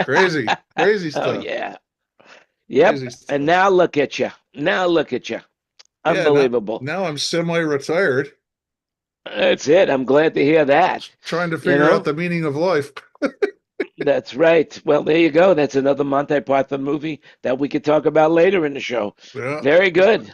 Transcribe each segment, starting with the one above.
Crazy Oh stuff. yeah. Crazy Yep. And stuff. now look at you. Now look at you. Yeah, now Unbelievable. now I'm semi-retired, That's it. I'm glad to hear that. trying to You figure out know, the meaning of life. that's right. Well, there you go. That's another Monty Python movie that we could talk about later in the show. Yeah. Very good.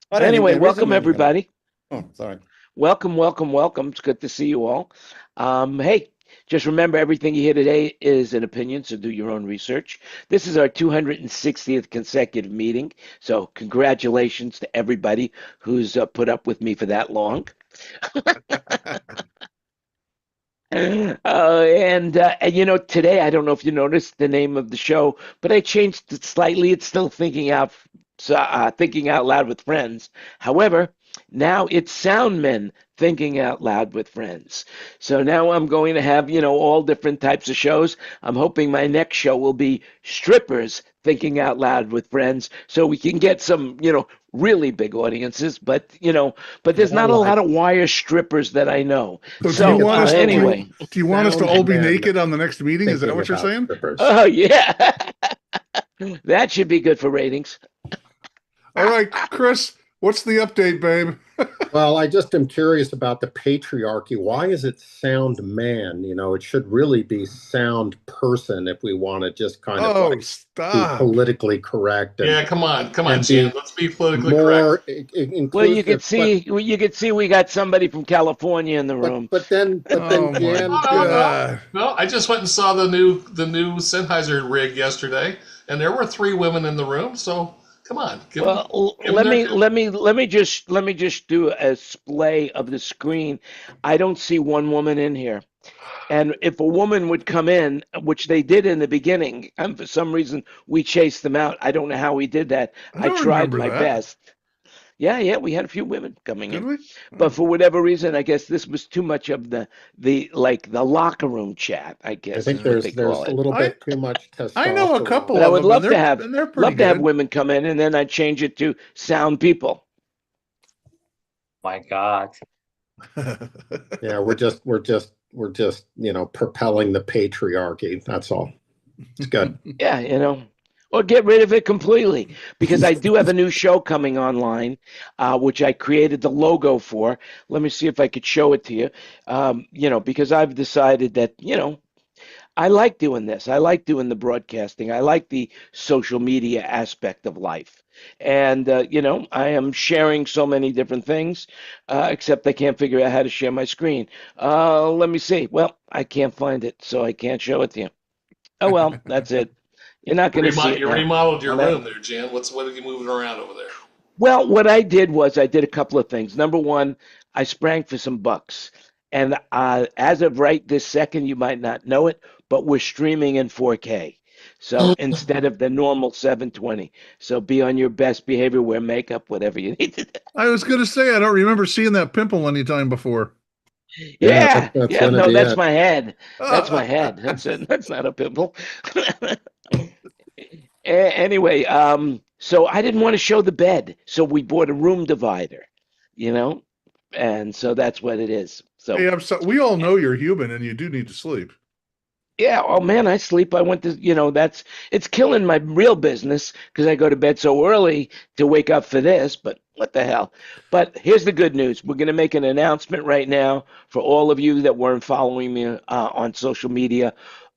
But Anyway, anyway, welcome resume here. everybody. Oh, sorry. Welcome, welcome, welcome. It's good to see you all. Hey, just remember everything you hear today is an opinion, so do your own research. This is our 260th consecutive meeting, so congratulations to everybody who's put up with me for that long. And you know, today I don't know if you noticed the name of the show, but I changed it slightly. It's still thinking out loud with friends. However, now it's Soundmen thinking out loud with friends. So now I'm going to have, all different types of shows. I'm hoping my next show will be strippers thinking out loud with friends, so we can get some, really big audiences. But there's More not a lot like of wire strippers that I know. So do you So think want us about it like anyway, do you want us to all be sound men naked on the next meeting? Is that thinking what you're about saying? strippers. oh yeah, that should be good for ratings. All right, Chris, what's the update, babe? Well, I just am curious about the patriarchy. Why is it sound man? It should really be sound person if we want to just kind of Oh, like be stop. politically correct Yeah, come on, and Jan. be Let's be politically correct. more Well, you could inclusive. But see you could see we got somebody from California in the but room. but then but Oh then my No, Jan, no, no, God. no. I just went and saw the new Sennheiser rig yesterday, and there were three women in the room. So come on, Well, give them their due. let me just do a display of the screen. I don't see one woman in here. And if a woman would come in, which they did in the beginning, and for some reason we chased them out. I don't know how we did that. I I don't tried remember my that. best. Yeah, yeah, we had a few women coming Did in. we? But Oh. for whatever reason, I guess this was too much of the locker room chat, I I guess think is what they there's call a it. little I bit too much I know a couple But testosterone. I of would them, and love to they're pretty love to have good. women come in, and then I'd change it to sound people. My God. Yeah, we're just propelling the patriarchy. That's all. It's good. Yeah, or get rid of it completely. Because I do have a new show coming online, which I created the logo for. Let me see if I could show it to you. Because I've decided that, I like doing this. I like doing the broadcasting. I like the social media aspect of life. And, I am sharing so many different things, except I can't figure out how to share my screen. Let me see. Well, I can't find it, so I can't show it to you. Oh, well, that's it. You're not going to see it You now. remodeled your Well, that, room there, Jan. What are you moving around over there? well, what I did was I did a couple of things. Number one, I sprang for some bucks. And as of right this second, you might not know it, but we're streaming in 4K. So instead of the normal 720. So be on your best behavior, wear makeup, whatever you need to do. I was gonna say I don't remember seeing that pimple anytime before. Yeah, Yeah, that's yeah, gonna no, be that's it. my head. That's my Oh, head. That's it. That's not a pimple. Anyway, so I didn't want to show the bed, so we bought a room divider, you know, and so that's what it is. hey, So I'm so we all know you're human and you do need to sleep. yeah, oh man, I sleep. I went to, it's killing my real business because I go to bed so early to wake up for this, but what the hell? But here's the good news. We're going to make an announcement right now for all of you that weren't following me on social media.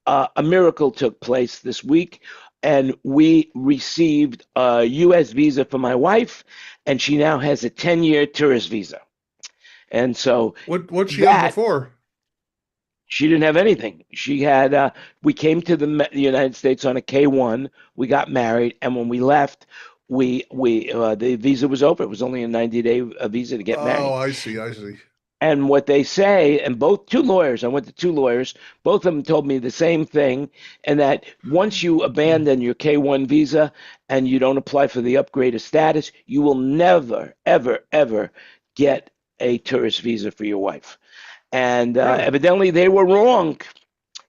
A miracle took place this week, and we received a U.S. visa for my wife, and she now has a 10-year tourist visa. And so What'd she have that before? she didn't have anything. She had we came to the United States on a K-1. We got married, and when we left, we the visa was over. It was only a 90-day visa to get Oh, married. I see, I see. And what they say, and both two lawyers, I went to two lawyers, both of them told me the same thing, and that once you abandon your K-1 visa and you don't apply for the upgraded status, you will never, ever, ever get a tourist visa for your wife. And Really? evidently they were wrong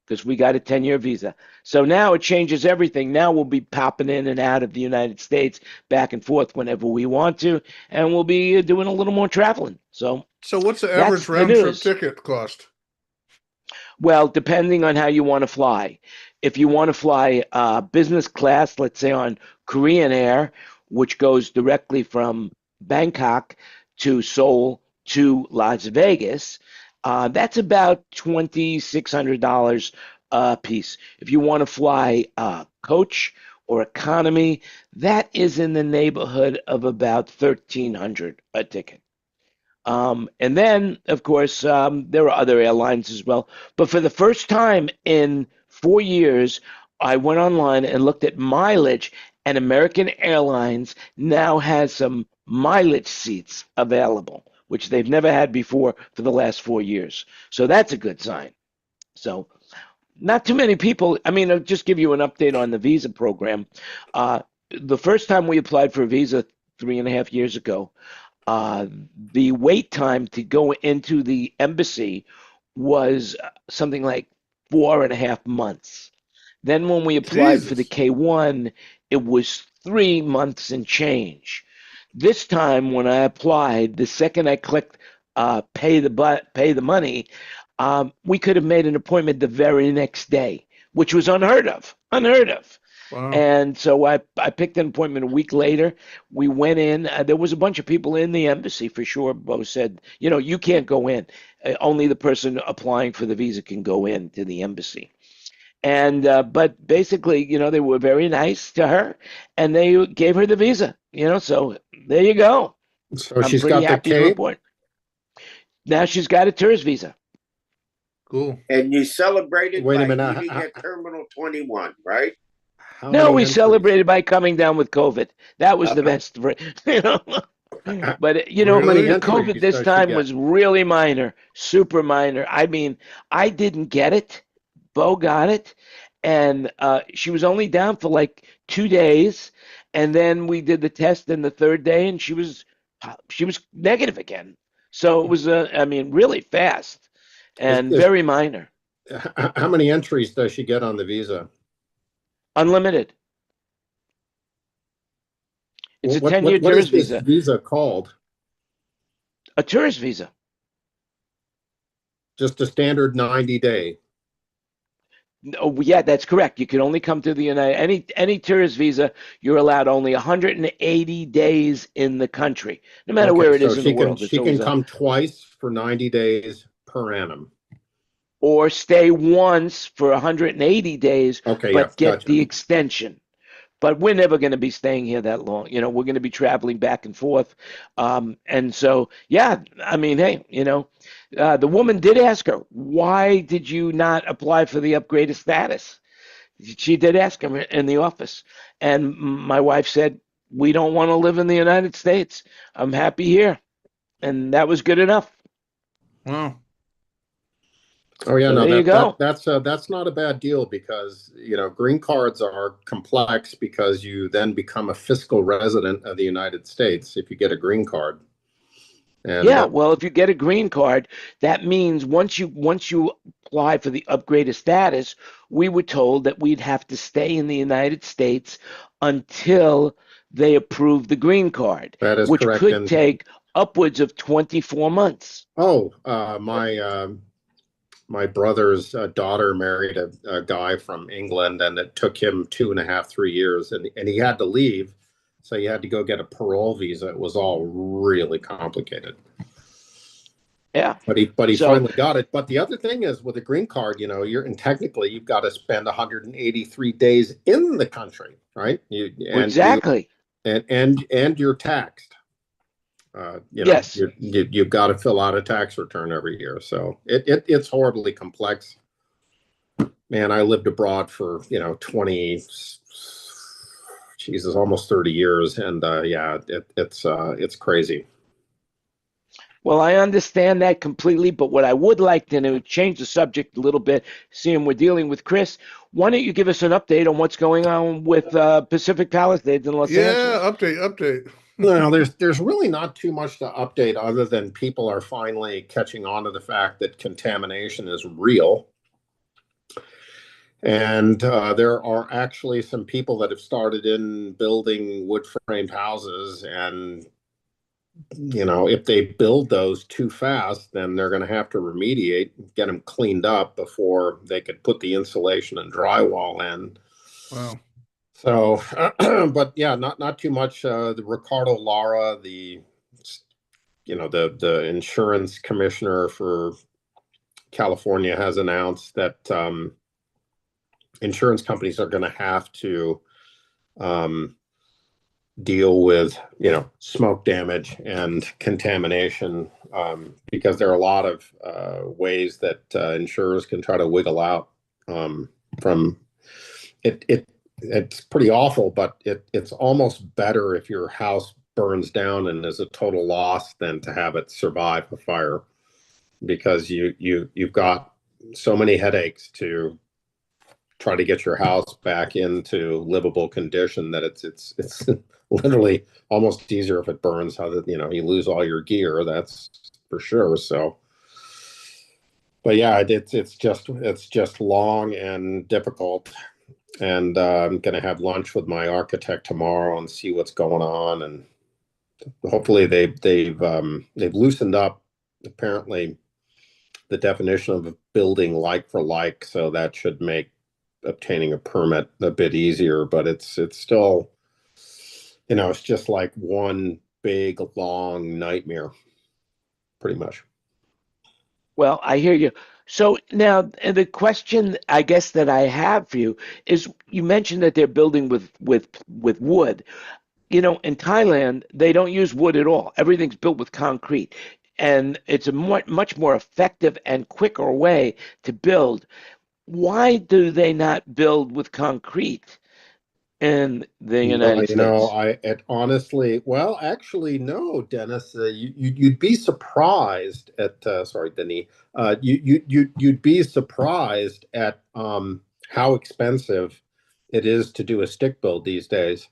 because we got a 10-year visa. So now it changes everything. Now we'll be popping in and out of the United States back and forth whenever we want to, and we'll be doing a little more traveling. So So what's the average that's the round trip news. ticket cost? Well, depending on how you want to fly. If you want to fly business class, let's say on Korean Air, which goes directly from Bangkok to Seoul to Las Vegas, that's about $2,600 a piece. If you want to fly coach or economy, that is in the neighborhood of about 1,300 a ticket. And then, of course, there are other airlines as well. But for the first time in 4 years, I went online and looked at mileage, and American Airlines now has some mileage seats available, which they've never had before for the last 4 years. So that's a good sign. So not too many people. I mean, I'll just give you an update on the visa program. Uh, the first time we applied for a visa 3.5 years ago, uh, the wait time to go into the embassy was something like 4.5 months. Then when we applied for the Jesus. K1, it was 3 months and change. This time when I applied, the second I clicked pay the money, we could have made an appointment the very next day, which was unheard of. Unheard of. Wow. And so I picked an appointment a week later. We went in. There was a bunch of people in the embassy for sure. Bo said, you can't go in. Only the person applying for the visa can go in to the embassy. And but basically, they were very nice to her, and they gave her the visa. So there you go. So I'm she's pretty got the happy to K. report. Now she's got a tourist visa. Cool. And you celebrated Wait a by minute. eating at Terminal 21, right? How No, many we entries? celebrated by coming down with COVID. That was the Okay. best. But How many the entries COVID this does she time get? was really minor, super minor. I mean, I didn't get it. Bo got it, and she was only down for like 2 days, and then we did the test in the third day, and she was negative again. So it was, I mean, really fast Is, and is very minor, how many entries does she get on the visa? unlimited. It's a 10-year What is tourist this visa, visa called? a tourist visa. Just a standard 90-day. Oh, yeah, that's correct. You can only come to the United any tourist visa. You're allowed only 180 days in the country, no matter Okay, where it so is in the world. It's she can always come twice for 90 days per annum. or stay once for 180 days, Okay, yeah, but get gotcha. the extension. But we're never going to be staying here that long. We're going to be traveling back and forth. And so, yeah, I mean, hey, the woman did ask her, why did you not apply for the upgraded status? She did ask him in the office. And my wife said, we don't want to live in the United States. I'm happy here. And that was good enough. Wow. Oh yeah, So no, there you go. that's not a bad deal because green cards are complex because you then become a fiscal resident of the United States if you get a green card. And Yeah, well, if you get a green card, that means once you apply for the upgraded status, we were told that we'd have to stay in the United States until they approve the green card, that is which correct. could And take upwards of 24 months. my brother's daughter married a guy from England, and it took him 2.5, 3 years, and he had to leave, so he had to go get a parole visa. It was all really complicated. Yeah. But he So finally got it. But the other thing is with a green card, technically you've got to spend 183 days in the country, right? exactly. And you're taxed. Yes. You've got to fill out a tax return every year. So it's horribly complex. Man, I lived abroad for almost 30 years, and it's crazy. Well, I understand that completely, but what I would like to do, change the subject a little bit, seeing we're dealing with Chris, why don't you give us an update on what's going on with Pacific Palisades in Los Angeles? Update. No, there's really not too much to update other than people are finally catching on to the fact that contamination is real. And there are actually some people that have started in building wood framed houses, and if they build those too fast, then they're going to have to remediate, get them cleaned up before they could put the insulation and drywall in. Wow. So, but yeah, not too much. The Ricardo Lara, the insurance commissioner for California, has announced that insurance companies are going to have to deal with smoke damage and contamination, because there are a lot of ways that insurers can try to wiggle out from it. It's pretty awful, but it's almost better if your house burns down and is a total loss than to have it survive a fire, because you've got so many headaches to try to get your house back into livable condition that it's literally almost easier if it burns. How that you lose all your gear, that's for sure. So, but yeah, it's just long and difficult. And I'm going to have lunch with my architect tomorrow and see what's going on. And hopefully they've loosened up, apparently, the definition of a building like for like. So that should make obtaining a permit a bit easier. But it's still, it's just like one big long nightmare, pretty much. Well, I hear you. So now the question I guess that I have for you is, you mentioned that they're building with wood. In Thailand, they don't use wood at all. Everything's built with concrete. And it's a much more effective and quicker way to build. Why do they not build with concrete in the United States? Honestly, well, actually, no, Dennis. You'd be surprised at. Sorry, Denny. You'd be surprised at how expensive it is to do a stick build these days.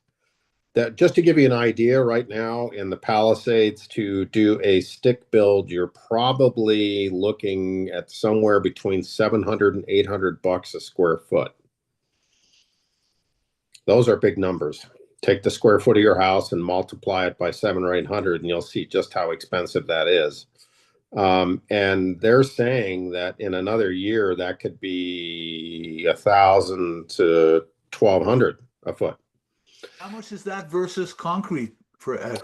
That, just to give you an idea, right now in the Palisades, to do a stick build, you're probably looking at somewhere between $700 and $800 a square foot. Those are big numbers. Take the square foot of your house and multiply it by 700 or 800, and you'll see just how expensive that is. And they're saying that in another year, that could be $1,000 to $1,200 a foot. How much is that versus concrete for Chris?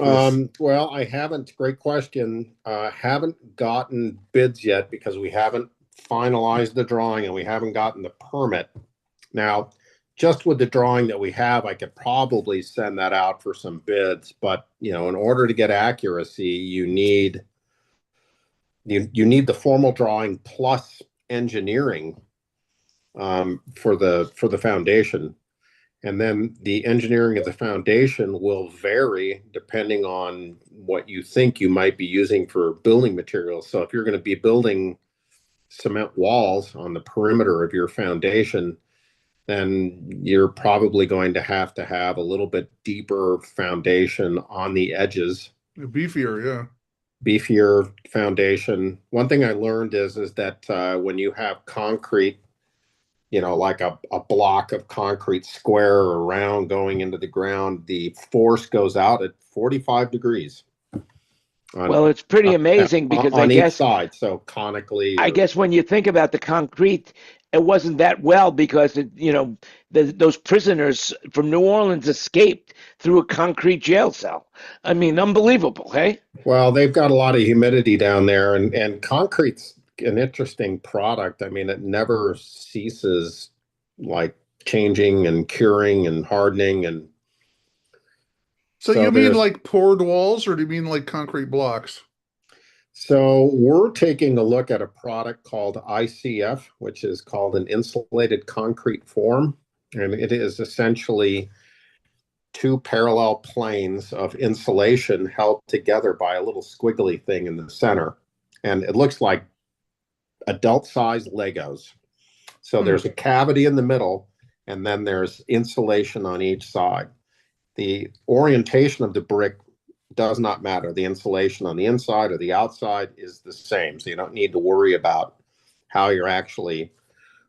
Well, I haven't. Great question. Haven't gotten bids yet because we haven't finalized the drawing and we haven't gotten the permit. Now, just with the drawing that we have, I could probably send that out for some bids. But in order to get accuracy, you need the formal drawing plus engineering for the foundation. And then the engineering of the foundation will vary depending on what you think you might be using for building materials. So if you're going to be building cement walls on the perimeter of your foundation, then you're probably going to have a little bit deeper foundation on the edges. Beefier, yeah. Beefier foundation. One thing I learned is that when you have concrete, like a block of concrete, square or round, going into the ground, the force goes out at 45 degrees. Well, it's pretty amazing because on I guess each side, so conically. I guess when you think about the concrete, it wasn't that well because those prisoners from New Orleans escaped through a concrete jail cell. I mean, unbelievable, hey? Well, they've got a lot of humidity down there, and concrete's an interesting product. I mean, it never ceases, like, changing and curing and hardening. And so you mean like poured walls, or do you mean like concrete blocks? So we're taking a look at a product called ICF, which is called an insulated concrete form. And it is essentially two parallel planes of insulation held together by a little squiggly thing in the center. And it looks like adult-sized Legos. So there's a cavity in the middle, and then there's insulation on each side. The orientation of the brick does not matter. The insulation on the inside or the outside is the same. So you don't need to worry about how you're actually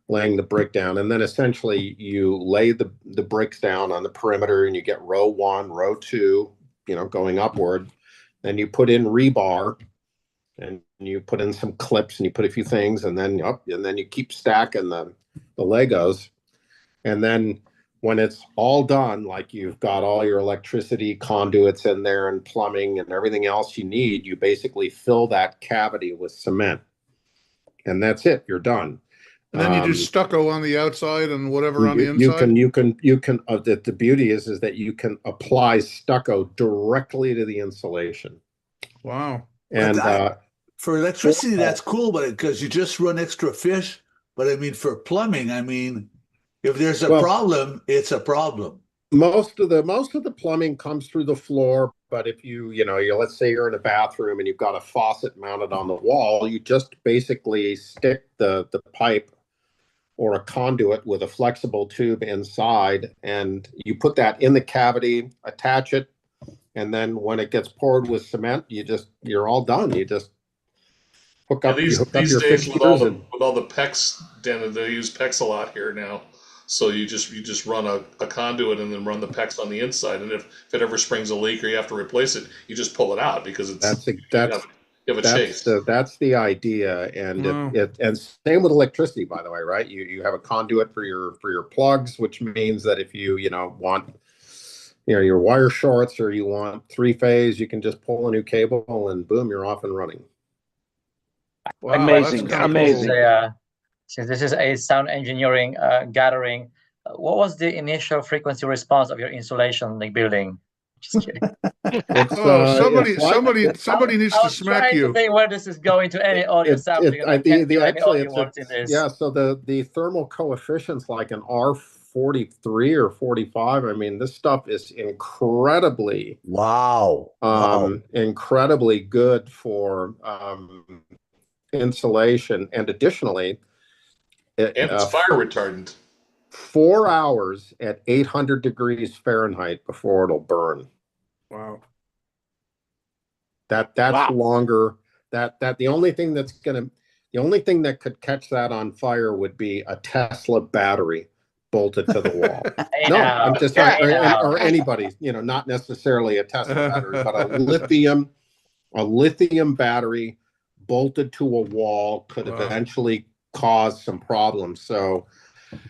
laying the brick down. And then essentially you lay the bricks down on the perimeter, and you get row one, row two, going upward. then you put in rebar, and you put in some clips, and you put a few things, and then you keep stacking the Legos. And then when it's all done, like you've got all your electricity conduits in there and plumbing and everything else you need, you basically fill that cavity with cement. And that's it. You're done. And then you do stucco on the outside and whatever on the inside. The beauty is that you can apply stucco directly to the insulation. Wow. And for electricity, that's cool, but because you just run extra fish. But I mean, for plumbing, I mean, if there's a problem, it's a problem. Most of the plumbing comes through the floor, but if you let's say you're in a bathroom and you've got a faucet mounted on the wall, you just basically stick the pipe or a conduit with a flexible tube inside, and you put that in the cavity, attach it, and then when it gets poured with cement, you're all done. You just hook up, these your days fixtures with all the PEX, Dan, they use PEX a lot here now. So you just run a conduit and then run the PEX on the inside, and if it ever springs a leak or you have to replace it, you just pull it out because you have a chase. That's the idea, and and same with electricity, by the way, right? You have a conduit for your plugs, which means that if you want your wire shorts or you want 3-phase, you can just pull a new cable and boom, you're off and running. Wow, amazing. Cool. Since this is a sound engineering gathering, what was the initial frequency response of your insulation building? Just kidding. Somebody needs to smack you. To think where this is going to any audio sampling. So the thermal coefficient's like an R43 or 45. I mean, this stuff is incredibly incredibly good for insulation, and additionally, it's fire retardant. 4 hours at 800 degrees Fahrenheit before it'll burn. Wow. That's longer. The only thing that could catch that on fire would be a Tesla battery bolted to the wall. I'm just or anybody, not necessarily a Tesla battery, but a lithium battery bolted to a wall could eventually cause some problems. So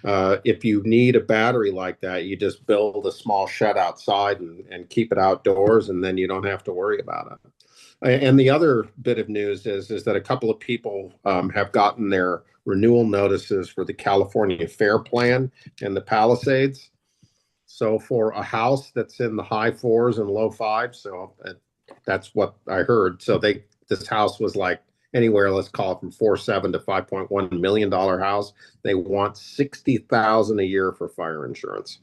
if you need a battery like that, you just build a small shed outside and keep it outdoors, and then you don't have to worry about it. And the other bit of news is that a couple of people have gotten their renewal notices for the California Fair Plan and the Palisades. So for a house that's in the high 4s and low 5s, so that's what I heard. So this house was like anywhere, let's call it from 4.7 to $5.1 million house. They want $60,000 a year for fire insurance.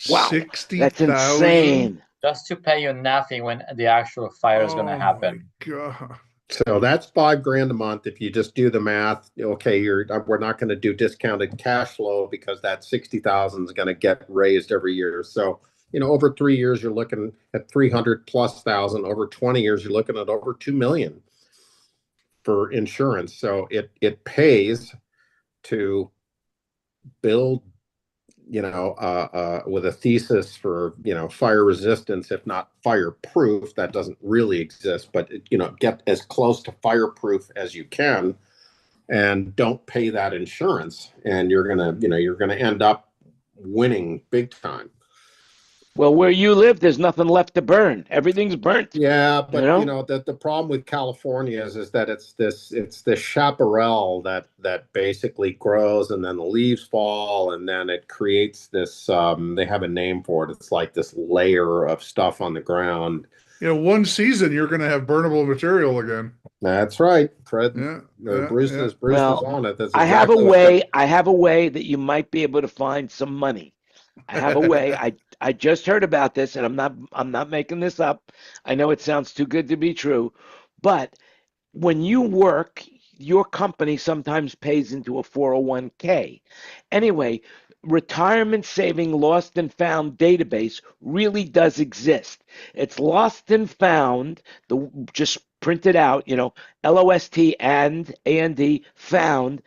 Wow, 60,000? That's insane. Just to pay you nothing when the actual fire is going to happen. God. So that's $5,000 a month. If you just do the math, okay, we're not going to do discounted cash flow because that 60,000 is going to get raised every year. So over 3 years, you're looking at 300,000+. Over 20 years, you're looking at over 2 million for insurance. So it pays to build, with a thesis for, fire resistance, if not fireproof. That doesn't really exist, but get as close to fireproof as you can, and don't pay that insurance, and you're gonna end up winning big time. Well, where you live, there's nothing left to burn. Everything's burnt. Yeah, but the problem with California is that it's this chaparral that basically grows, and then the leaves fall, and then it creates this. They have a name for it. It's like this layer of stuff on the ground. One season you're going to have burnable material again. That's right, Fred. Bruce is on it. I have a way that you might be able to find some money. I have a way. I just heard about this, and I'm not making this up. I know it sounds too good to be true, but when you work, your company sometimes pays into a 401k. Anyway, retirement saving lost and found database really does exist. It's lost and found, just print it out, LOST and AND found.dol,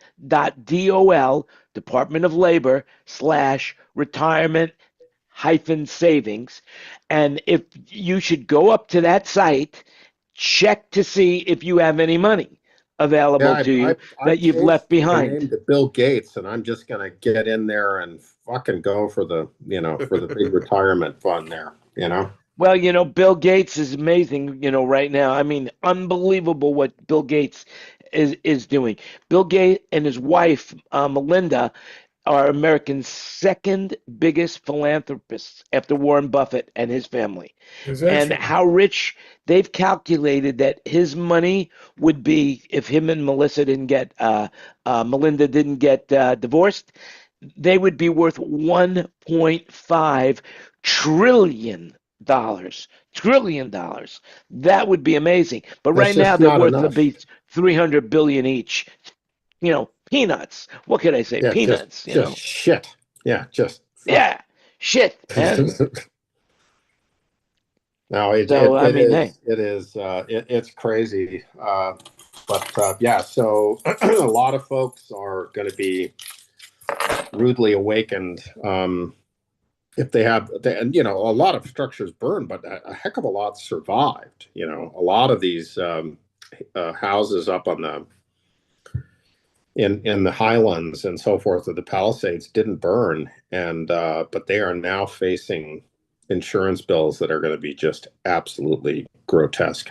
Department of Labor /retirement savings. And if you should go up to that site, check to see if you have any money available to you I that you've changed left my behind. name to Bill Gates, and I'm just going to get in there and fucking go for the, for the big retirement fund there, Well, Bill Gates is amazing, right now. I mean, unbelievable what Bill Gates is doing. Bill Gates and his wife, Melinda, are America's second biggest philanthropists after Warren Buffett and his family. And how rich they've calculated that his money would be if him and Melinda didn't get divorced, they would be worth $1.5 trillion. Trillion dollars. That would be amazing. But That's right now just they're not worth enough. about 300 billion each. Peanuts. What could I say? Yeah, Peanuts. just shit. Yeah, just Yeah, shit, man. No, it's crazy. Yeah. So a lot of folks are going to be rudely awakened. If they have, and a lot of structures burned, but a heck of a lot survived. A lot of these houses up on the in the highlands and so forth of the Palisades didn't burn, and but they are now facing insurance bills that are going to be just absolutely grotesque.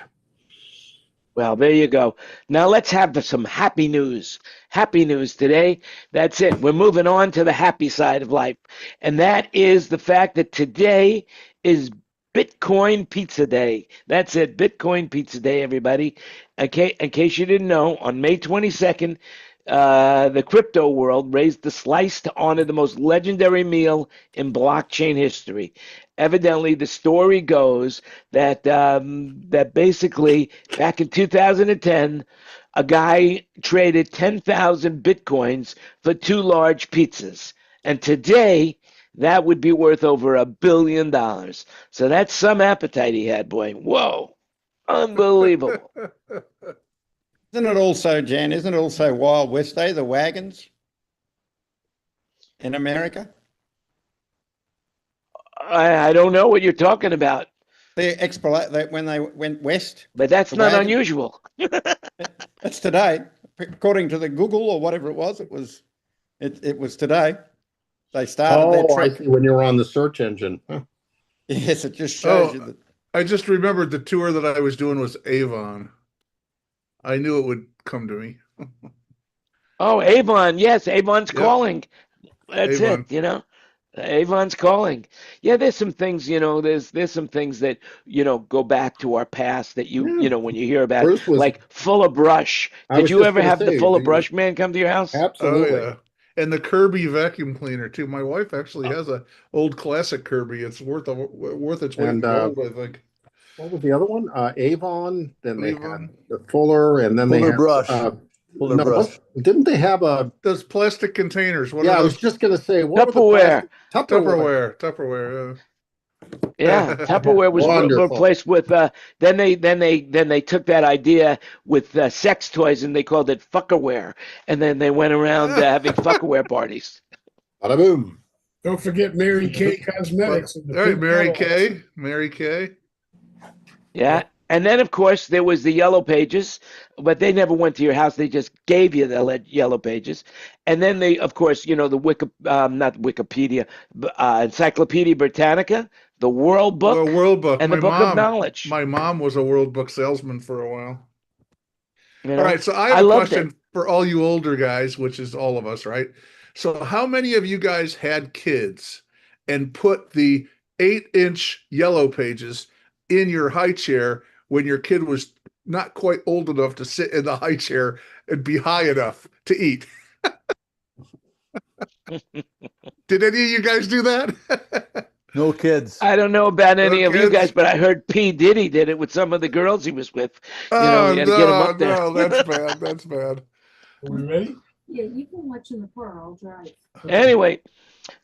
Well, there you go. Now let's have some happy news. Happy news today. That's it. We're moving on to the happy side of life. And that is the fact that today is Bitcoin Pizza Day. That's it. Bitcoin Pizza Day, everybody. In case you didn't know, on May 22nd, the crypto world raised the slice to honor the most legendary meal in blockchain history. Evidently, the story goes that that basically back in 2010, a guy traded 10,000 bitcoins for 2 large pizzas, and today that would be worth over $1 billion. So that's some appetite he had, boy. Whoa, unbelievable. Isn't it also, Jan, Wild West Day, the wagons in America? I don't know what you're talking about. When they went west. But that's not unusual. That's today. According to the Google or whatever it was today. They started their trip. I see, when you were on the search engine. Huh. Yes, it just shows you that. I just remembered the tour that I was doing was Avon. I knew it would come to me. Oh, Avon. Yes, Avon's calling. That's Avon. it, Avon's calling. Yeah, there's some things, there's some things that, go back to our past that when you hear about it, like Fuller Brush. Did you ever have the Fuller Brush man come to your house? Absolutely. Oh, yeah. And the Kirby vacuum cleaner too. My wife actually has a old classic Kirby. It's worth its weight in gold, I think. What was the other one? Avon. Then they had the Fuller, and then Fuller they had Brush. Fuller Brush. Didn't they have those plastic containers? I was just going to say Tupperware. Tupperware. Yeah, Tupperware was replaced with. Then they took that idea with sex toys and they called it fuckerware, and then they went around having fuckerware parties. Bada boom! Don't forget Mary Kay Cosmetics. All right, Mary Kay. Yeah. And then, of course, there was the Yellow Pages, but they never went to your house. They just gave you the Yellow Pages. And then they, of course, the not Wikipedia, Encyclopedia Britannica, the World Book, the World Book, and the Book of Knowledge. My mom was a World Book salesman for a while. All right, so I have a question for all you older guys, which is all of us, right? So how many of you guys had kids and put the 8-inch Yellow Pages in your high chair when your kid was not quite old enough to sit in the high chair and be high enough to eat? Did any of you guys do that? No kids. I don't know about any of you guys, but I heard P. Diddy did it with some of the girls he was with. You had to get him up there. No, that's bad. That's bad. Are we ready? Yeah, you can watch in the car. I'll drive. Anyway,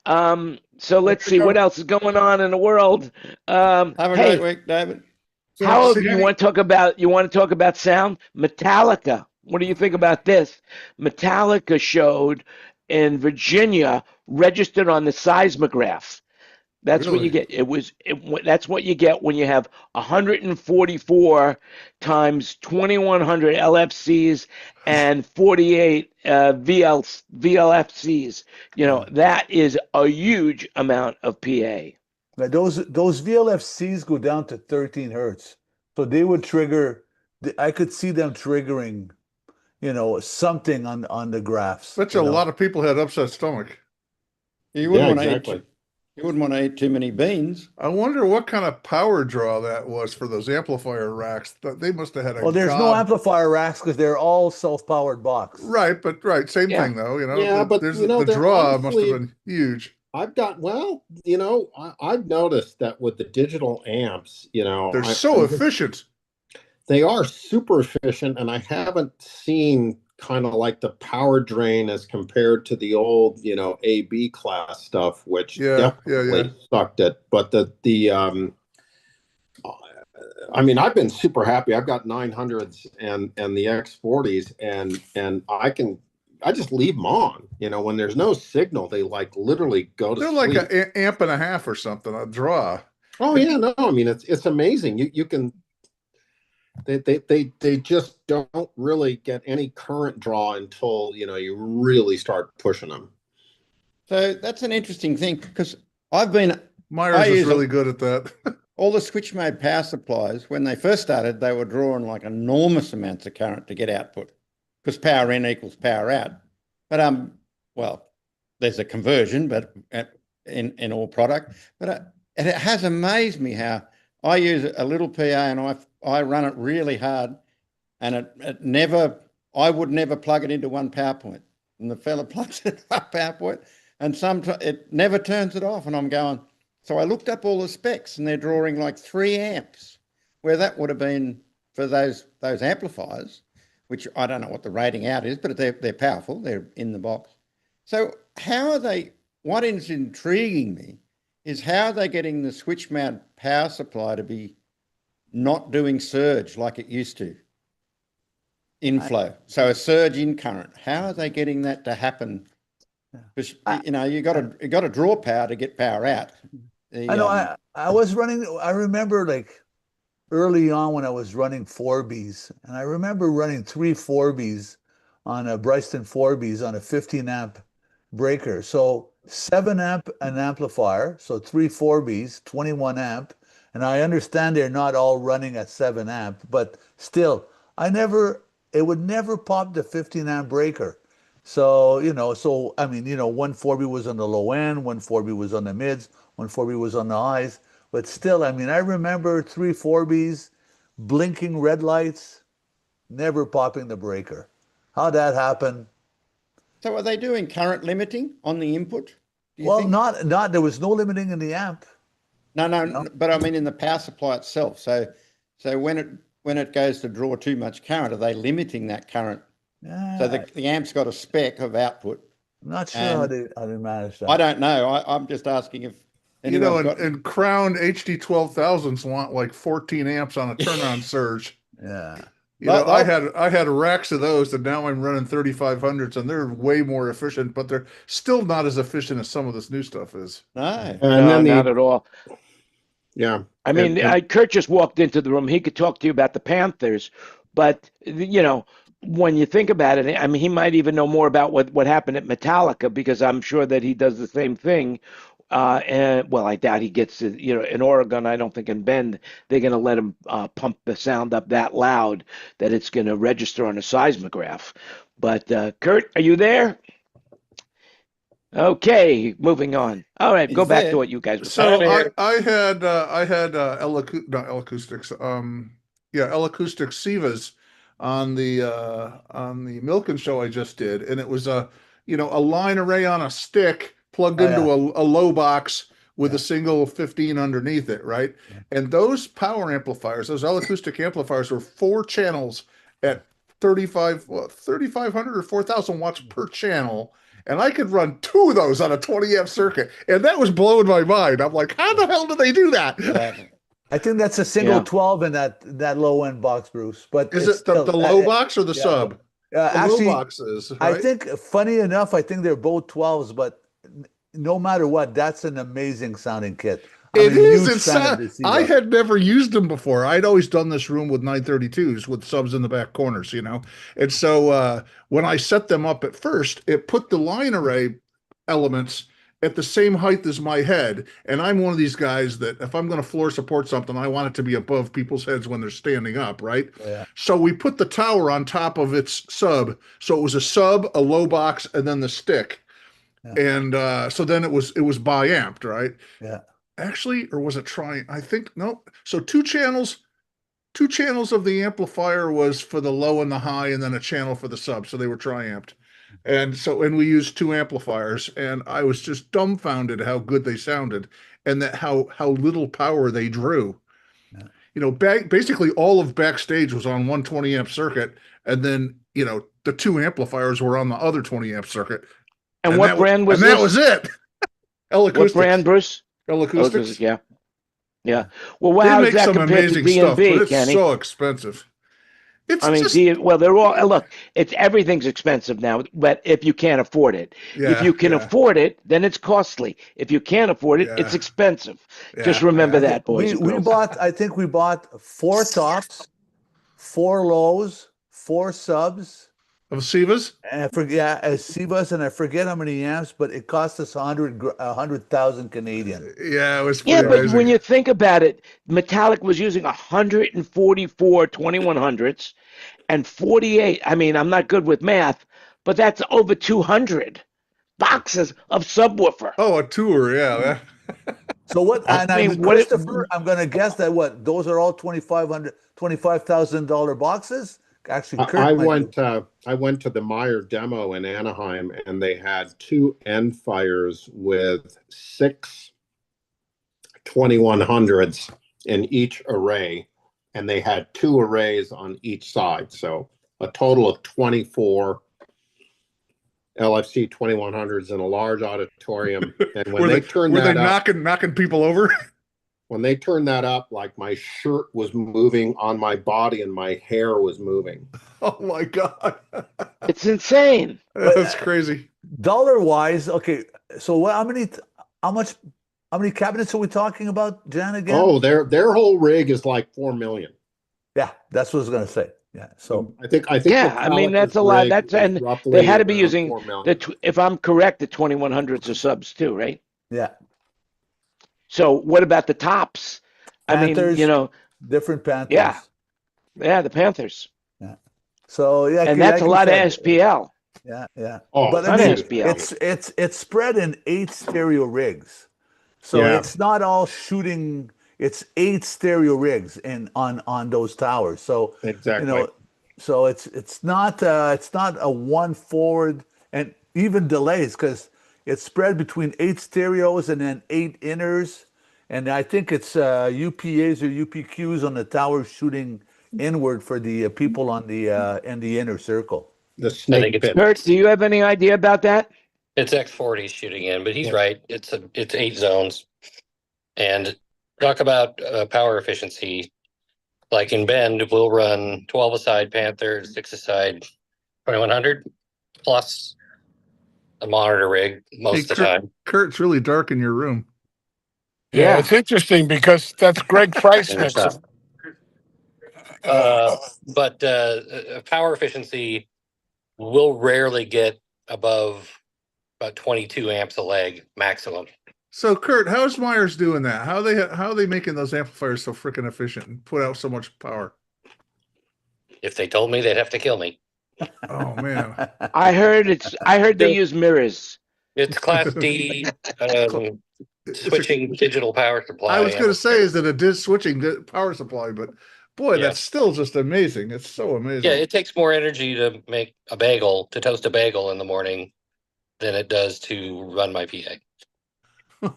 so let's see what else is going on in the world. Have a great week, David. So you want to talk about sound? Metallica. What do you think about this? Metallica showed in Virginia, registered on the seismograph. That's what you get. That's what you get when you have 144 times 2100 LFCs and 48 VLFCs. That is a huge amount of PA. Now those VLFCs go down to 13 hertz, so they would trigger. I could see them triggering, something on the graphs. Bet you a lot of people had upset stomach. You wouldn't want to eat. You wouldn't want to eat too many beans. I wonder what kind of power draw that was for those amplifier racks. They must have had a. Well, there's no amplifier racks because they're all self-powered box. Right, same thing though. Yeah, but the draw must have been huge. I've noticed that with the digital amps, they're so efficient. They are super efficient, and I haven't seen kind of like the power drain as compared to the old, AB class stuff, which definitely sucked it. But I've been super happy. I've got 900s and the X40s, and I just leave them on. When there's no signal, they like literally go to sleep. They're like an amp and a half or something, a draw. Oh yeah, no, it's amazing. You can. They just don't really get any current draw until you really start pushing them. So that's an interesting thing because Myers is really good at that. All the switch mode power supplies, when they first started, they were drawing like enormous amounts of current to get output because power in equals power out. But there's a conversion, but in all product. But it has amazed me how I use a little PA and I run it really hard, and I would never plug it into one PowerPoint. And the fella plugs it into a PowerPoint, and sometimes it never turns it off. And I'm going, so I looked up all the specs, and they're drawing like 3 amps, where that would have been for those amplifiers, which I don't know what the rating out is, but they're powerful. They're in the box. So what is intriguing me is how are they getting the switch mount power supply to be not doing surge like it used to, inflow. So a surge in current. How are they getting that to happen? Because you got to draw power to get power out. I know. I was running. I remember like early on when I was running 4Bs, and I remember running 3 4Bs on a Bryston 4Bs on a 15 amp breaker. So 7 amp an amplifier, so 3 4Bs, 21 amp. And I understand they're not all running at 7 amp, but still, it would never pop the 15 amp breaker. So, one 4B was on the low end, one 4B was on the mids, one 4B was on the highs. But still, I remember 3 4Bs, blinking red lights, never popping the breaker. How'd that happen? So are they doing current limiting on the input? Well, not, there was no limiting in the amp. No, but I mean in the power supply itself. So when it goes to draw too much current, are they limiting that current? So the amp's got a spec of output. I'm not sure how they manage that. I don't know. I'm just asking if and Crown HD 12,000s want like 14 amps on a turn-on surge. Yeah. I had racks of those, and now I'm running 3500s, and they're way more efficient, but they're still not as efficient as some of this new stuff is. No, not at all. Yeah. I mean, Kurt just walked into the room. He could talk to you about the Panthers, but, when you think about it, I mean, he might even know more about what happened at Metallica, because I'm sure that he does the same thing. I doubt he gets it. In Oregon, I don't think in Bend they're going to let him pump the sound up that loud that it's going to register on a seismograph. But Kurt, are you there? Okay, moving on. All right, go back to what you guys were saying. So I had L-acoustics, L-acoustic Sivas on the Milken show I just did, and it was a line array on a stick plugged into a low box with a single 15 underneath it, right? Yeah. And those power amplifiers, those L-acoustic amplifiers, were 4 channels at 3,500 or 4,000 watts per channel. And I could run 2 of those on a 20 amp circuit. And that was blowing my mind. I'm like, how the hell do they do that? I think that's a single 12 in that low end box, Bruce. But is it the low box or the sub? Actually, low boxes, right? I think, funny enough, I think they're both 12s, but no matter what, that's an amazing sounding kit. It is. Huge fan of the I Siva. had never used them before. I'd always done this room with 932s with subs in the back corners, you know. And so when I set them up at first, it put the line array elements at the same height as my head. And I'm one of these guys that if I'm going to floor support something, I want it to be above people's heads when they're standing up, right? Yeah. So we put the tower on top of its sub. So it was a sub, a low box, and then the stick. Yeah. And so then it was bi-amped, right? Yeah. Actually, or was it trying? I think no. So two channels of the amplifier was for the low and the high, and then a channel for the sub. So they were tri-amped. And we used two amplifiers, and I was just dumbfounded how good they sounded, and that how little power they drew. Yeah. You know, basically all of backstage was on 120 amp circuit, and then you know the two amplifiers were on the other 20 amp circuit. And what brand was this? And that was it. What brand, Bruce? Acoustics. Yeah. Well, how does that compare to D&B, Kenny? It's so expensive. They're all look. Everything's expensive now, but if you can't afford it, if you can afford it, then it's costly. If you can't afford it, it's expensive. Just remember that, boys. I think we bought 4 tops, 4 lows, 4 subs. Of Sivas? Sivas, and I forget how many amps, but it cost us 100,000 Canadian. Yeah, it was pretty amazing. But when you think about it, Metallic was using 144 2100s and 48. I mean, I'm not good with math, but that's over 200 boxes of subwoofer. Oh, a tour, yeah. So what? Christopher, I'm going to guess that those are all $25,000 boxes. Actually, I went to the Meyer demo in Anaheim, and they had 2 end fires with 6 2100s in each array, and they had 2 arrays on each side, so a total of 24 LFC 2100s in a large auditorium. And when they turned that up, knocking people over. When they turned that up, like my shirt was moving on my body and my hair was moving. Oh my God. It's insane. That's crazy. Dollar wise, okay. So how many cabinets are we talking about, Jan, again? Oh, their whole rig is like 4 million. Yeah, that's what I was gonna say. Yeah. So I think yeah, I mean that's a lot. That's and they had to be using if I'm correct, the 2100s are subs too, right? Yeah. So what about the tops? Panthers, I mean, different Panthers. Yeah, the Panthers. Yeah. So and that's a lot of SPL. Yeah. Oh, but I mean, it's spread in 8 stereo rigs, so it's not all shooting. It's 8 stereo rigs on those towers. So exactly. You know, so it's not a one forward, and even delays because it's spread between 8 stereos and then 8 inners. And I think it's UPAs or UPQs on the tower shooting inward for the people on the in the inner circle. The snake pit. Kurt, do you have any idea about that? It's X40 shooting in, but he's right. It's 8 zones. And talk about power efficiency. Like in Bend, we'll run 12 aside Panther, 6 aside 2100 plus a monitor rig most of the time. Kurt, it's really dark in your room. Yeah, it's interesting because that's Greg Price mixing. But power efficiency will rarely get above about 22 amps a leg maximum. So Kurt, how's Myers doing that? How are they making those amplifiers so freaking efficient and put out so much power? If they told me, they'd have to kill me. Oh man. I heard they use mirrors. It's Class D switching digital power supply. I was going to say is that it is switching power supply, but boy, that's still just amazing. It's so amazing. Yeah, it takes more energy to make a bagel, to toast a bagel in the morning than it does to run my PA.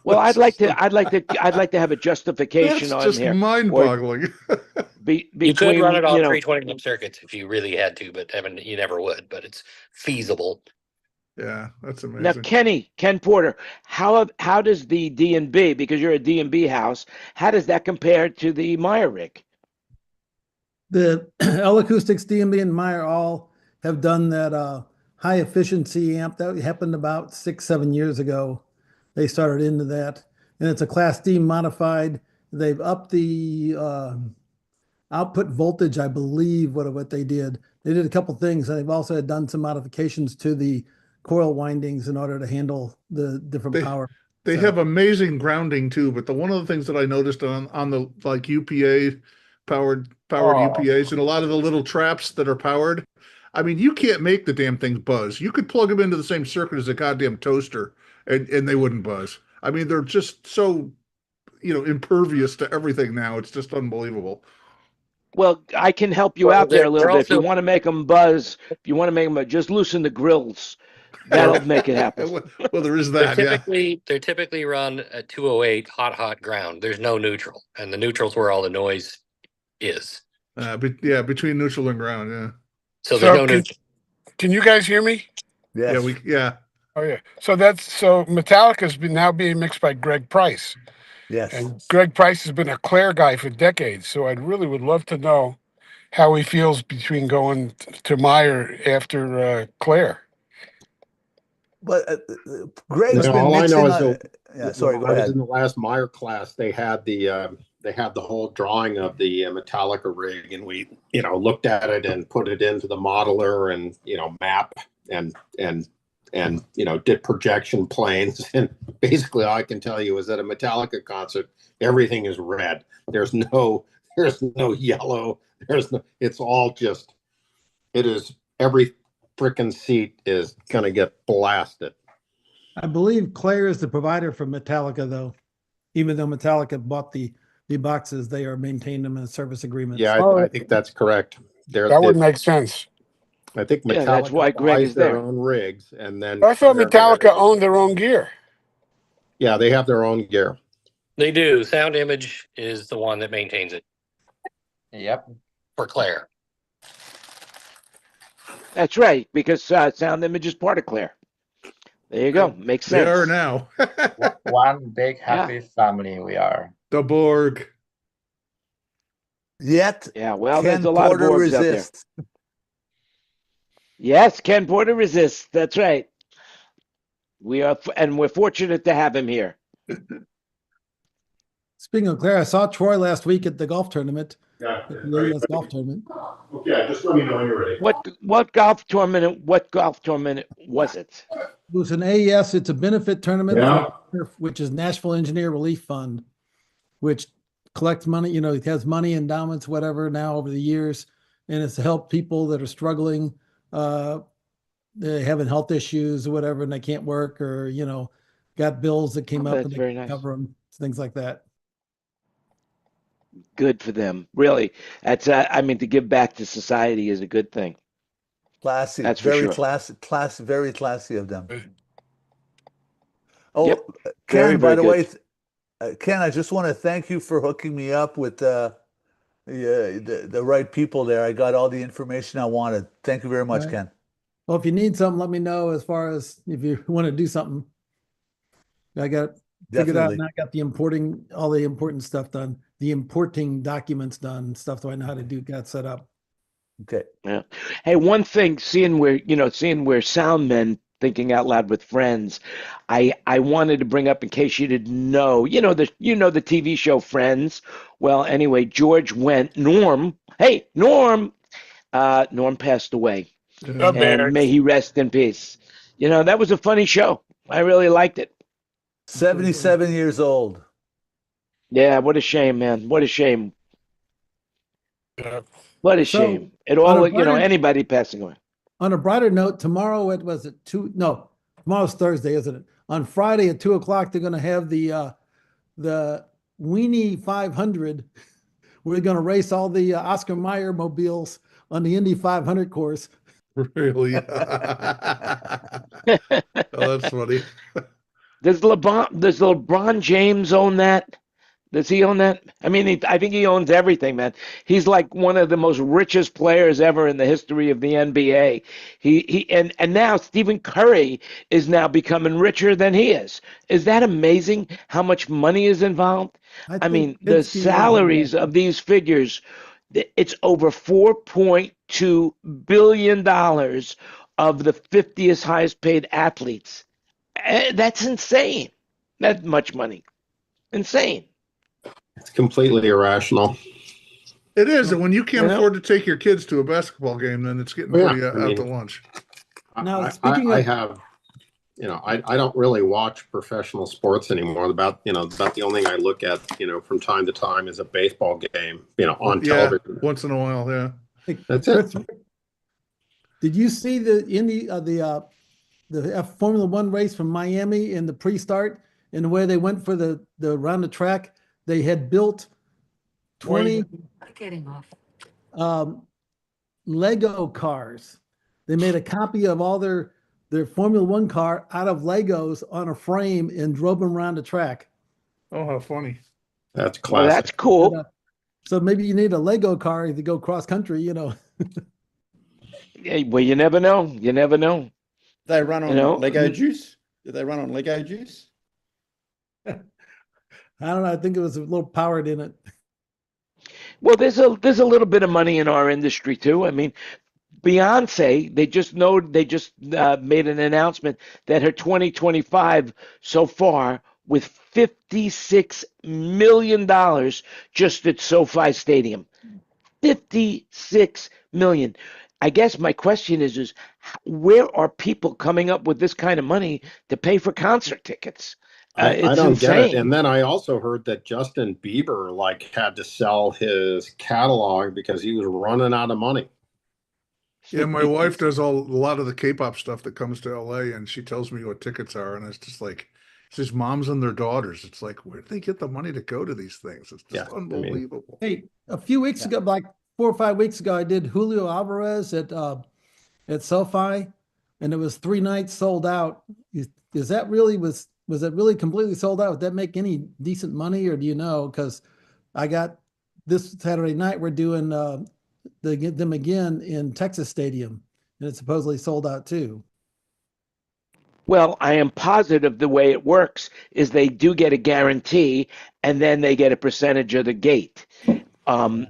Well, I'd like to have a justification on just here. Just mind-boggling. You could run it on 320 amp circuits if you really had to, but I mean, you never would. But it's feasible. Yeah, that's amazing. Now, Ken Porter, how does the D&B, because you're a D&B house, how does that compare to the Meyer rig? The L Acoustics, D&B, and Meyer all have done that high efficiency amp that happened about 6-7 years ago. they started into that. And it's a Class D modified. They've upped the output voltage, I believe, what they did. They did a couple things. They've also done some modifications to the coil windings in order to handle the different power. They have amazing grounding too, but one of the things that I noticed on the like UPA powered UPAs and a lot of the little traps that are powered, I mean, you can't make the damn things buzz. You could plug them into the same circuit as a goddamn toaster and they wouldn't buzz. I mean, they're just so, impervious to everything now. It's just unbelievable. Well, I can help you out there a little bit. If you want to make them buzz, just loosen the grills. That'll make it happen. Well, there is that. They're typically run at 208 hot ground. There's no neutral, and the neutral's where all the noise is. Between neutral and ground. Yeah. So there's no neutral. Can you guys hear me? Yes. Oh yeah. So Metallica's now being mixed by Greg Price. Yes. And Greg Price has been a Claire guy for decades. So I really would love to know how he feels between going to Meyer after Claire. But Greg's been all I know is go I was ahead. in the last Meyer class. They had the whole drawing of the Metallica rig, and we looked at it and put it into the modeler and map and did projection planes. And basically, all I can tell you is that a Metallica concert, everything is red. There's no yellow. It's all just. It is every frickin' seat is gonna get blasted. I believe Claire is the provider for Metallica, though. Even though Metallica bought the boxes, they are maintaining them in service agreements. Yeah, I think that's correct. That would make sense. I think Metallica that's why Greg buys is their there. own rigs, and then I thought Metallica owned their own gear. Yeah, they have their own gear. They do. Sound Image is the one that maintains it. Yep. For Claire. That's right, because Sound Image is part of Claire. There you go. Makes sense. They are now. One big happy family we are. The Borg. Yet, well, Ken there's a lot Porter of Borgs resists. out there. Yes, Ken Porter resists. That's right. We're fortunate to have him here. Speaking of Claire, I saw Troy last week at the golf tournament. Yeah. The US golf tournament. Okay, just let me know when you're ready. What golf tournament was it? It was an AES. It's a benefit tournament, Yeah. which is Nashville Engineer Relief Fund, which collects money. It has money, endowments, whatever, now over the years, and it's to help people that are struggling. They're having health issues or whatever, and they can't work, or got bills that came up and they can't cover them, things like that. Good for them, really. That's to give back to society is a good thing. Classy. That's for very sure. very classy of them. Oh, Yep. Ken, by the good. way, Ken, I just want to thank you for hooking me up with the right people there. I got all the information I wanted. Thank you very much, Right. Ken. Well, if you need something, let me know. As far as if you want to do something, I got figured out, Definitely. and I got all the important stuff done, the importing documents done, stuff that I know how to do, got set up. Okay. Yeah. Hey, one thing, seeing we're Soundmen thinking out loud with friends, I wanted to bring up in case you didn't know, the TV show Friends. Well, anyway, Norm passed away. And may he rest in peace. That was a funny show. I really liked it. 77 years old. Yeah, what a shame, man. What a shame. Yeah. What a So, shame. It all, on a brighter- anybody passing away. On a brighter note, tomorrow, what was it? Tomorrow's Thursday, isn't it? On Friday at 2:00, they're going to have the Weenie 500. We're going to race all the Oscar Mayer mobiles on the Indy 500 course. Really? Oh, that's funny. Does LeBron James own that? Does he own that? I mean, I think he owns everything, man. He's like one of the most richest players ever in the history of the NBA. And now Stephen Curry is now becoming richer than he is. Is that amazing? How much money is involved? I mean, the salaries of these figures, it's over $4.2 billion of the 50th highest paid athletes. That's insane. That much money. Insane. It's completely irrational. It is, and when you can't You know? afford to take your kids to a basketball game, then it's getting Yeah, pretty I out mean, to lunch. Now, speaking of, I have, I don't really watch professional sports anymore. About the only thing I look at, from time to time is a baseball game, on television. Once in a while, yeah. That's Chris, it. did you see the Formula One race from Miami in the pre-start and the way they went for the around the track? They had built 20 Getting off. Lego cars. They made a copy of all their Formula One car out of Legos on a frame and drove them around the track. Oh, how funny. That's classic. Well, that's cool. So maybe you need a Lego car to go cross country, Yeah, well, you never know. You never know. They run on Lego juice? Do they run on Lego juice? I don't know. I think it was a little powered in it. Well, there's a little bit of money in our industry too. I mean, Beyonce, they just made an announcement that her 2025 so far with $56 million just at SoFi Stadium. 56 million. I guess my question is where are people coming up with this kind of money to pay for concert tickets? I It's don't insane. get it. And then I also heard that Justin Bieber had to sell his catalog because he was running out of money. Yeah, my wife does a lot of the K-pop stuff that comes to LA, and she tells me what tickets are, and it's just like, it's just moms and their daughters. It's like, where do they get the money to go to these things? It's just unbelievable. Hey, a few weeks ago, like 4 or 5 weeks ago, I did Julio Alvarez at SoFi, and it was 3 nights sold out. Is that really was it really completely sold out? Would that make any decent money, or do you know? Because I got this Saturday night, we're doing them again in Texas Stadium, and it's supposedly sold out too. Well, I am positive the way it works is they do get a guarantee, and then they get a percentage of the gate.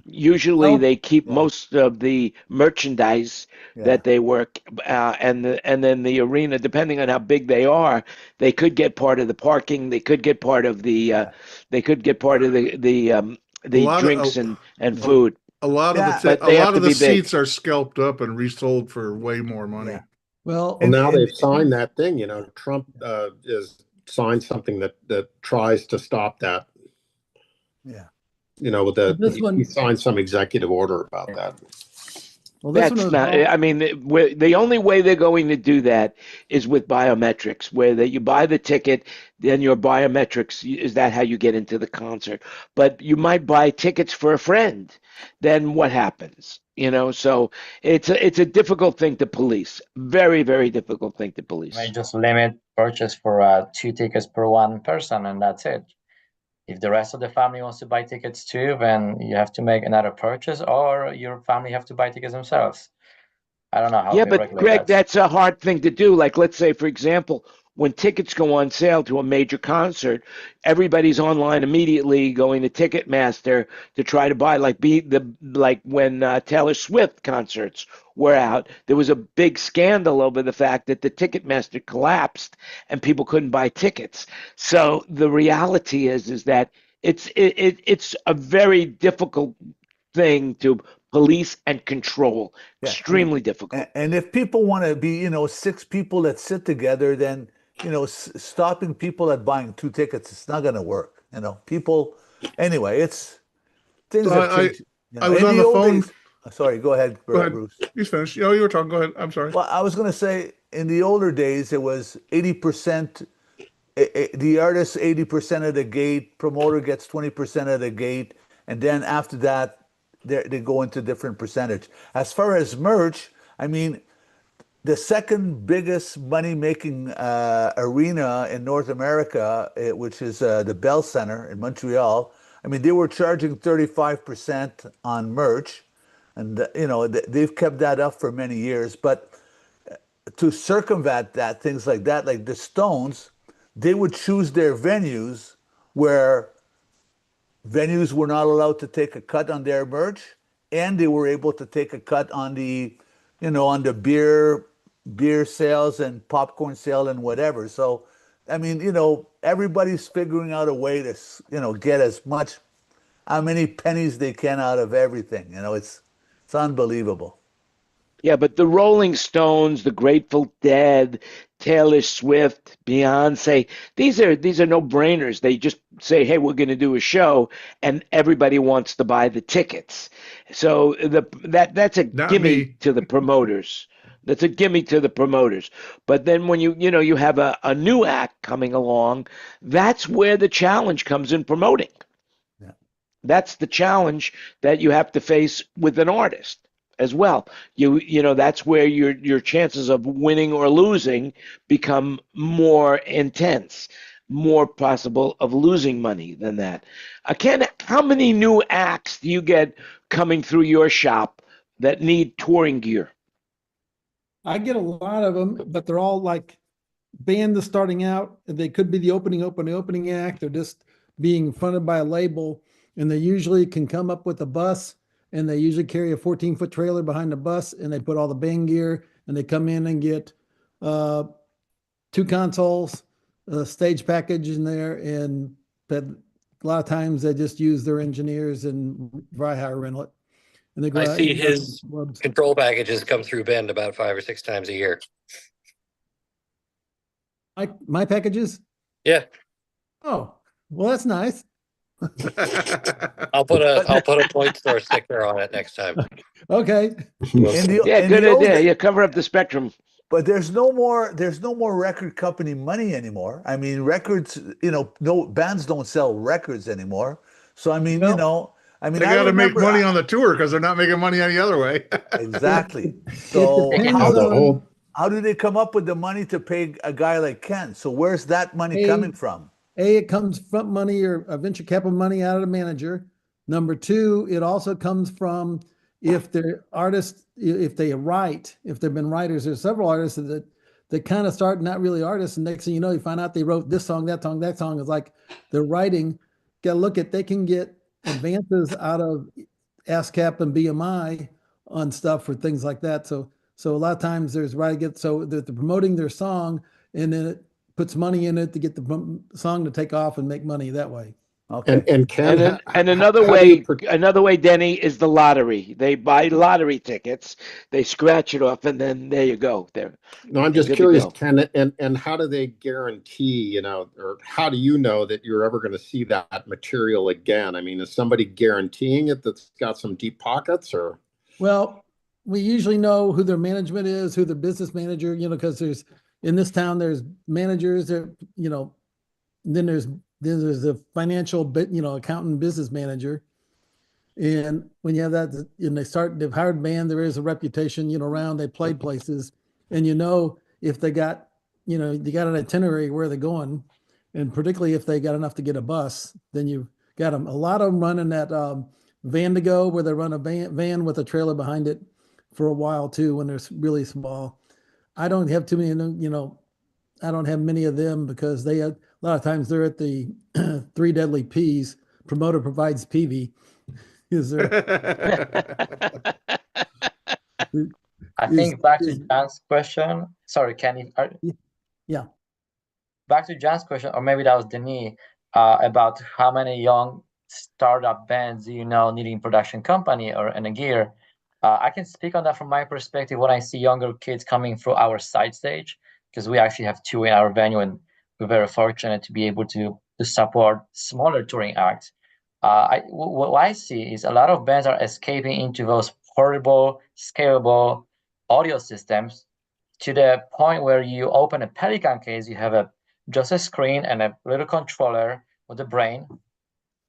Usually they keep most of the merchandise that they work, and then the arena, depending on how big they are, they could get part of the parking. They could get part of the drinks and food. A lot of the seats are scalped up and resold for way more money. Yeah. Well, now they've signed that thing. Trump is signed something that tries to stop that. Yeah. He signed some executive order about that. Well, that's not. I mean, the only way they're going to do that is with biometrics, where you buy the ticket, then your biometrics is that how you get into the concert. But you might buy tickets for a friend, then what happens? So it's a difficult thing to police. Very, very difficult thing to police. May just limit purchase for 2 tickets per one person, and that's it. If the rest of the family wants to buy tickets too, then you have to make another purchase, or your family have to buy tickets themselves. I don't know how. Yeah, but Greg, that's a hard thing to do. Like, let's say, for example, when tickets go on sale to a major concert, everybody's online immediately going to Ticketmaster to try to buy. Like when Taylor Swift concerts were out, there was a big scandal over the fact that the Ticketmaster collapsed and people couldn't buy tickets. So the reality is that it's a very difficult thing to police and control. Extremely difficult. And if people want to be, 6 people that sit together, then stopping people at buying 2 tickets, it's not going to work. People. Anyway, it's things have changed. I was on the phone. Sorry, go ahead, Bruce. You finished. You were talking. Go ahead. I'm sorry. Well, I was going to say in the older days, it was 80%. The artist 80% of the gate, promoter gets 20% of the gate, and then after that, they go into different percentage. As far as merch, I mean, the second biggest money-making arena in North America, which is the Bell Center in Montreal, I mean, they were charging 35% on merch, and they've kept that up for many years. But to circumvent that, things like that, like the Stones, they would choose their venues where venues were not allowed to take a cut on their merch, and they were able to take a cut on the, on the beer sales and popcorn sale and whatever. So I mean, everybody's figuring out a way to, get how many pennies they can out of everything. It's unbelievable. Yeah, but the Rolling Stones, the Grateful Dead, Taylor Swift, Beyonce, these are no-brainers. They just say, "Hey, we're going to do a show," and everybody wants to buy the tickets. So that's a Not gimme me. to the promoters. That's a gimme to the promoters. But then when you have a new act coming along, that's where the challenge comes in promoting. Yeah. That's the challenge that you have to face with an artist as well. That's where your chances of winning or losing become more intense, more possible of losing money than that. Ken, how many new acts do you get coming through your shop that need touring gear? I get a lot of them, but they're all like band that's starting out. They could be the opening act. They're just being funded by a label, and they usually can come up with a bus, and they usually carry a 14-foot trailer behind the bus, and they put all the band gear, and they come in and get 2 consoles, a stage package in there, and that a lot of times they just use their engineers and dry hire rental it. And they go I out see and his clubs. control packages come through Bend about 5 or 6 times a year. My packages? Yeah, Oh, well, that's nice. I'll put a point store sticker on it next time. Okay. Yeah, good idea. You cover up the spectrum. But there's no more record company money anymore. I mean, records, no bands don't sell records anymore. So I mean, they got to make money on the tour because they're not making money any other way. Exactly. So depends how do they come up with the money to pay a guy like Ken? So where's that money coming from? It comes from money or a venture capital money out of the manager. Number two, it also comes from if they're artists, if they've been writers. There's several artists that kind of start not really artists, and next thing you know, you find out they wrote this song, that song, that song. Is like they're writing. Got to look at they can get advances out of ASCAP and BMI on stuff for things like that. So a lot of times there's so they're promoting their song, and then it puts money in it to get the song to take off and make money that way. Okay. And Ken, another way, Denny, is the lottery. They buy lottery tickets, they scratch it off, and then there you go. No, I'm just curious, Ken, and how do they guarantee, or how do you know that you're ever going to see that material again? I mean, is somebody guaranteeing it that's got some deep pockets, or? Well, we usually know who their management is, who their business manager, because in this town, there's managers, then there's a financial accountant, business manager. And when you have that, and they've hired band, there is a reputation, around, they played places, and if they got, they got an itinerary where they're going, and particularly if they got enough to get a bus, then you got them. A lot of them running that van to go, where they run a van with a trailer behind it for a while too, when they're really small. I don't have too many, I don't have many of them because a lot of times they're at the Three Deadly P's. Promoter provides PV. Is there? I think back to Jan's question. Sorry, Kenny. Yeah. Back to Jan's question, or maybe that was Denis, about how many young startup bands do you know needing production company or in a gear. I can speak on that from my perspective when I see younger kids coming through our side stage, because we actually have 2 in our venue, and we're very fortunate to be able to support smaller touring acts. What I see is a lot of bands are escaping into those portable, scalable audio systems to the point where you open a Pelican case, you have just a screen and a little controller with a brain.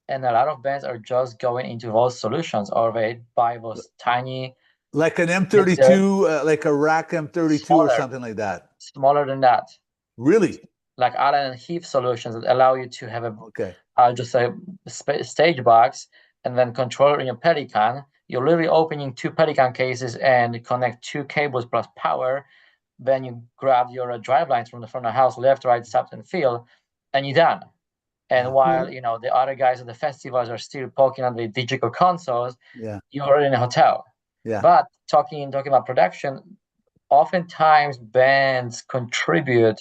And a lot of bands are just going into those solutions, or they buy those tiny, like an M32, like a rack M32 or something like that. Smaller than that. Really? Like Allen and Heath solutions that allow you to have just a stage box and then controller in your Pelican. You're literally opening 2 Pelican cases and connect 2 cables plus power. Then you grab your drive lines from the front of the house, left, right, sub, and fill, and you're done. And while the other guys at the festivals are still poking on the digital consoles, you're in a hotel. Yeah. But talking about production, oftentimes bands contribute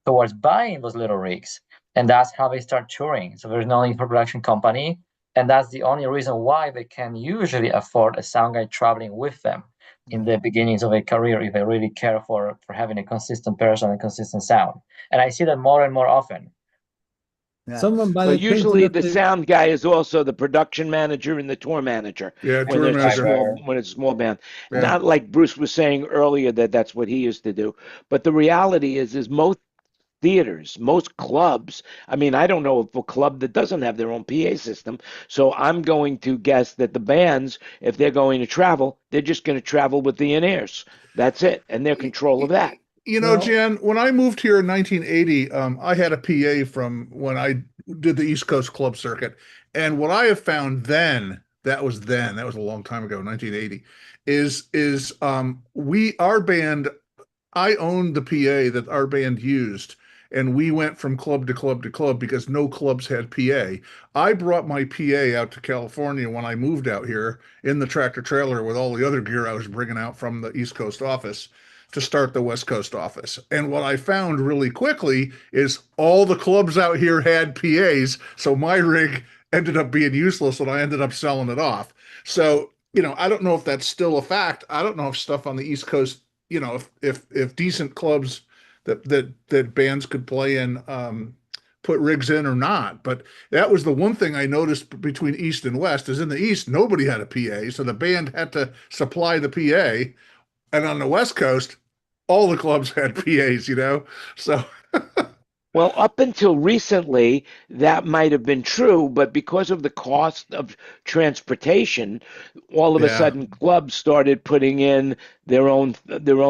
towards buying those little rigs. And that's how they start touring. So there's no need for production company. And that's the only reason why they can usually afford a sound guy traveling with them in the beginnings of a career, if they really care for having a consistent person and consistent sound. And I see that more and more often. Yeah. Some of them by But usually the sound guy is also the production manager and the tour manager. Yeah, when tour there's manager. when it's a small band. Yeah. Not like Bruce was saying earlier that that's what he used to do. But the reality is most theaters, most clubs. I mean, I don't know of a club that doesn't have their own PA system. So I'm going to guess that the bands, if they're going to travel, they're just going to travel with the in-ears. That's it. And they're control of that. You know, Jan, when I moved here in 1980, I had a PA from when I did the East Coast club circuit. And what I have found that was a long time ago, 1980, is our band, I owned the PA that our band used, and we went from club to club to club because no clubs had PA. I brought my PA out to California when I moved out here in the tractor trailer with all the other gear I was bringing out from the East Coast office to start the West Coast office. And what I found really quickly is all the clubs out here had PAs, so my rig ended up being useless and I ended up selling it off. So, you know, I don't know if that's still a fact. I don't know if stuff on the East Coast, you know, if decent clubs that bands could play in put rigs in or not. But that was the one thing I noticed between East and West is in the East, nobody had a PA. So the band had to supply the PA. And on the West Coast, all the clubs had PAs, you know? So well, up until recently, that might have been true, but because of the cost of transportation, all of a sudden clubs started putting in their own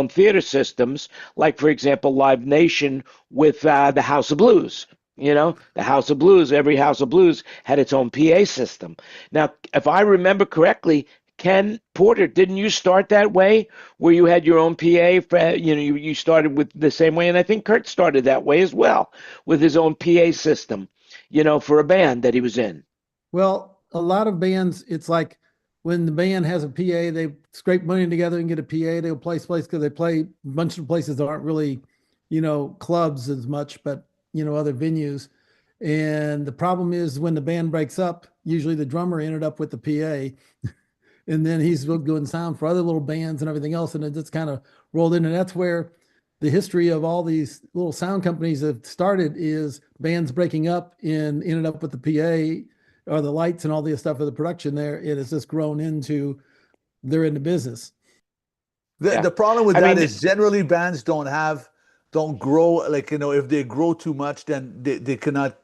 theater systems. Like, for example, Live Nation with the House of Blues. You know, the House of Blues, every House of Blues had its own PA system. Now, if I remember correctly, Ken Porter, didn't you start that way, where you had your own PA? You know, you started with the same way, and I think Kurt started that way as well, with his own PA system, you know, for a band that he was in. Well, a lot of bands, it's like when the band has a PA, they scrape money together and get a PA. They'll place because they play a bunch of places that aren't really, you know, clubs as much, but, you know, other venues. And the problem is when the band breaks up, usually the drummer ended up with the PA. And then he's doing sound for other little bands and everything else. And it just kind of rolled in. And that's where the history of all these little sound companies have started is bands breaking up and ended up with the PA or the lights and all the stuff of the production there. It has just grown into they're in the business. The problem with that is generally bands don't grow. Like, you know, if they grow too much, then they cannot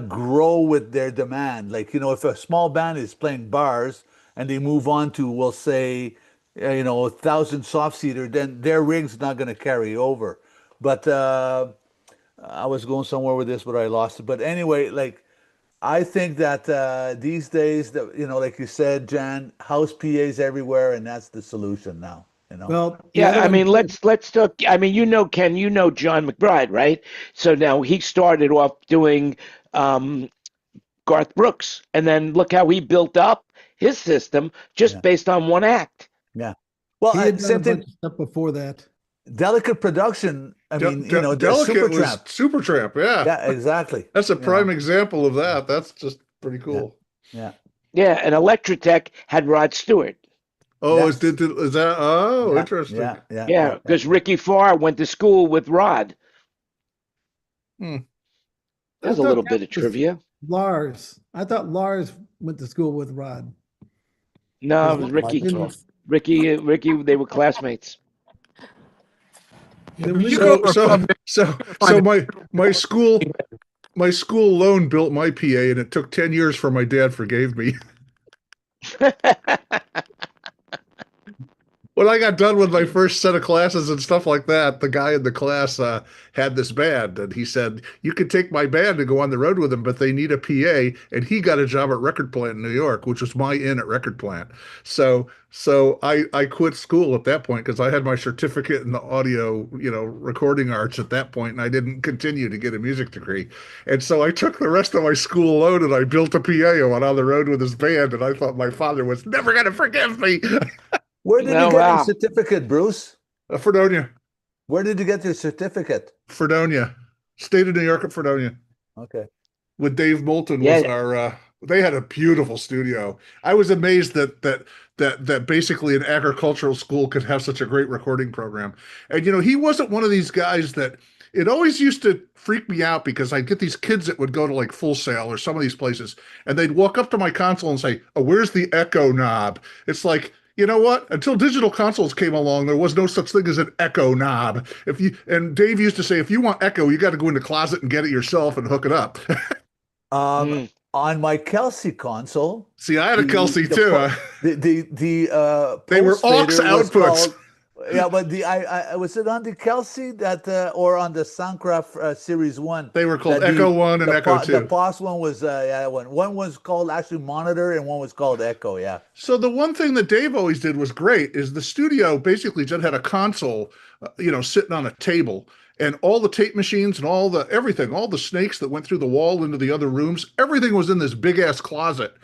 grow with their demand. Like, you know, if a small band is playing bars and they move on to, we'll say, you know, 1,000 soft seater, then their rig's not going to carry over. But I was going somewhere with this, but I lost it. But anyway, like, I think that these days, that, you know, like you said, Jan, house PAs everywhere, and that's the solution now. You know? Well, yeah, I mean, let's talk. I mean, you know, Ken, you know John McBride, right? So now he started off doing Garth Brooks, and then look how he built up his system just based on one act. Yeah. Well, he had done same a bunch thing. of stuff before that. Delicate Production. I mean, you know, Delicate was Supertramp. Yeah. Yeah, exactly. That's a prime example of that. That's just pretty cool. Yeah. Yeah, and Electrotech had Rod Stewart. Oh, is that? Oh, interesting. Yeah, because Ricky Farr went to school with Rod. There's a little bit of trivia. Lars. I thought Lars went to school with Rod. No, it was Ricky. Ricky, they were classmates. So my school loan built my PA, and it took 10 years for my dad forgave me. When I got done with my first set of classes and stuff like that, the guy in the class had this band, and he said, you could take my band and go on the road with them, but they need a PA, and he got a job at Record Plant in New York, which was my in at Record Plant. So I quit school at that point because I had my certificate in the audio, you know, recording arts at that point, and I didn't continue to get a music degree. And so I took the rest of my school loan and I built a PA and went on the road with his band, and I thought my father was never going to forgive me. Where did you get your certificate, Bruce? Fredonia. Where did you get your certificate? Fredonia, state of New York at Fredonia. Okay. With Dave Moulton was our they had a beautiful studio. I was amazed that basically an agricultural school could have such a great recording program. And he wasn't one of these guys that it always used to freak me out because I'd get these kids that would go to like Full Sail or some of these places and they'd walk up to my console and say, "Oh, where's the echo knob?" It's like, you know what? Until digital consoles came along, there was no such thing as an echo knob. And Dave used to say, if you want echo, you got to go in the closet and get it yourself and hook it up. On my Kelsey console. See, I had a Kelsey too. They were aux outputs. Yeah, but I was it on the Kelsey that or on the Soundcraft Series 1? They were called Echo 1 and Echo 2. The POS one was one was called actually Monitor and one was called Echo. Yeah. So the one thing that Dave always did was great is the studio basically just had a console, sitting on a table. And all the tape machines and all the snakes that went through the wall into the other rooms, everything was in this big ass closet.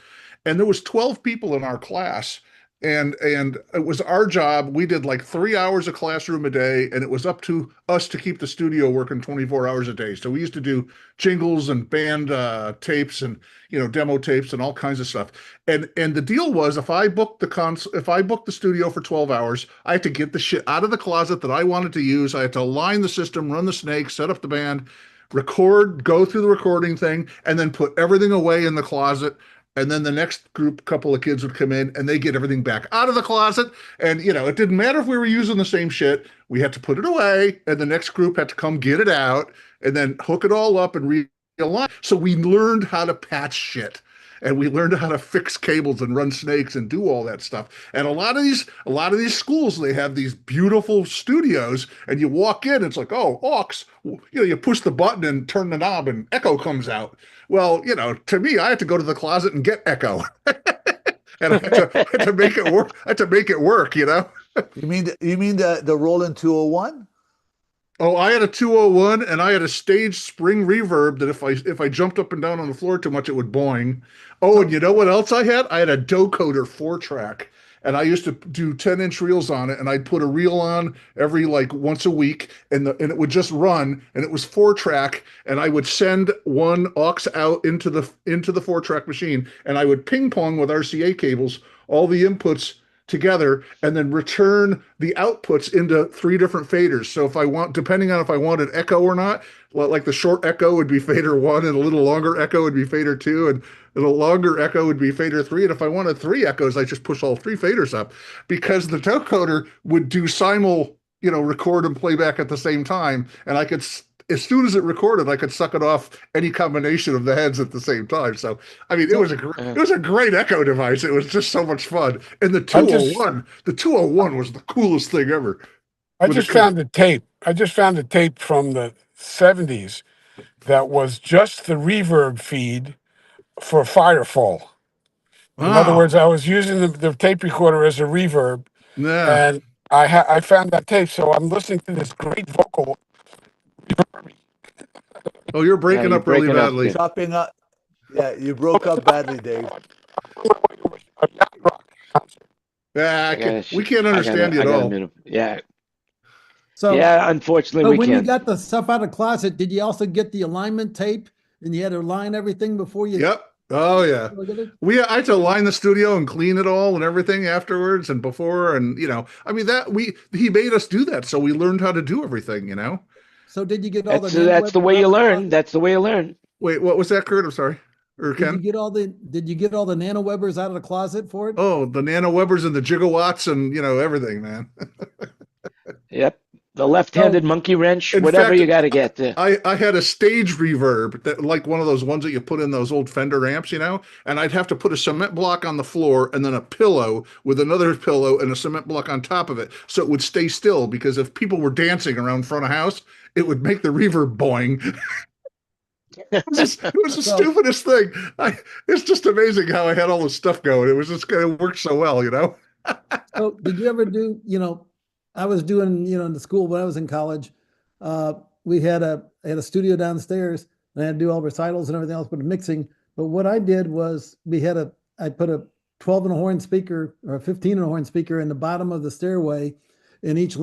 And there was 12 people in our class. And it was our job. We did like 3 hours of classroom a day, and it was up to us to keep the studio working 24 hours a day. So we used to do jingles and band tapes and demo tapes and all kinds of stuff. And the deal was if I booked the studio for 12 hours, I had to get the shit out of the closet that I wanted to use. I had to align the system, run the snakes, set up the band, record, go through the recording thing, and then put everything away in the closet. And then the next couple of kids would come in and they get everything back out of the closet. And, it didn't matter if we were using the same shit. We had to put it away and the next group had to come get it out and then hook it all up and realign. So we learned how to patch shit and we learned how to fix cables and run snakes and do all that stuff. And a lot of these schools, they have these beautiful studios and you walk in, it's like, oh, aux, you push the button and turn the knob and echo comes out. Well, to me, I had to go to the closet and get echo. And I had to make it work. I had to make it work, You mean the Roland 201? Oh, I had a 201 and I had a stage spring reverb that if I jumped up and down on the floor too much, it would boing. Oh, and you know what else I had? I had a Docoder 4-track. And I used to do 10-inch reels on it, and I'd put a reel on every once a week, and it would just run, and it was 4-track, and I would send one aux out into the 4-track machine, and I would ping pong with RCA cables all the inputs together, and then return the outputs into 3 different faders. So depending on if I wanted echo or not, like the short echo would be fader 1, and a little longer echo would be fader 2, and the longer echo would be fader 3. And if I wanted 3 echoes, I just push all 3 faders up because the Docoder would do simul, record and playback at the same time. And I could, as soon as it recorded, I could suck it off any combination of the heads at the same time. So, I mean, it was a great echo device. It was just so much fun. And the 201 was the coolest thing ever. I just found the tape from the 70s that was just the reverb feed for Firefall. In other words, I was using the tape recorder as a reverb, and I found that tape, so I'm listening to this great vocal. Oh, you're breaking up really badly. Chopping up. Yeah, you broke up badly, Dave. Yeah, we can't understand you at all. Yeah. So yeah, unfortunately, when you got the stuff out of the closet, did you also get the alignment tape and you had to align everything before you? Yep. Oh yeah. I had to align the studio and clean it all and everything afterwards and before, and he made us do that, so we learned how to do everything. So did you get all that's the way you learn. That's the way you learn. Wait, what was that, Kurt? I'm sorry. Or Ken? Did you get all the nanowebbers out of the closet for it? Oh, the nanowebbers and the gigawatts and everything, man. Yep. The left-handed monkey wrench, whatever you got to get. I had a stage reverb, that like one of those ones that you put in those old Fender amps, and I'd have to put a cement block on the floor and then a pillow with another pillow and a cement block on top of it so it would stay still, because if people were dancing around front of house, it would make the reverb boing. It was the stupidest thing. It's just amazing how I had all this stuff going. It worked so well, So did you ever do, I was doing, in the school when I was in college, we had a studio downstairs and I had to do all recitals and everything else, but mixing. But what I did was I put a 12 and a horn speaker or a 15 and a horn speaker in the bottom of the stairway, and each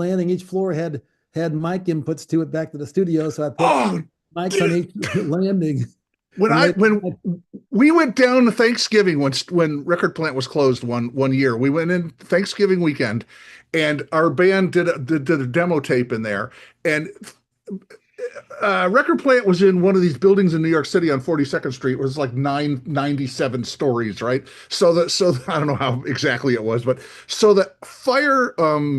floor had had mic inputs to it back to the studio. So I put mics on each landing. When we went down to Thanksgiving when Record Plant was closed one year, we went in Thanksgiving weekend, and our band did a demo tape in there, and Record Plant was in one of these buildings in New York City on 42nd Street. It was like 997 stories, right? So I don't know how exactly it was, but so the fire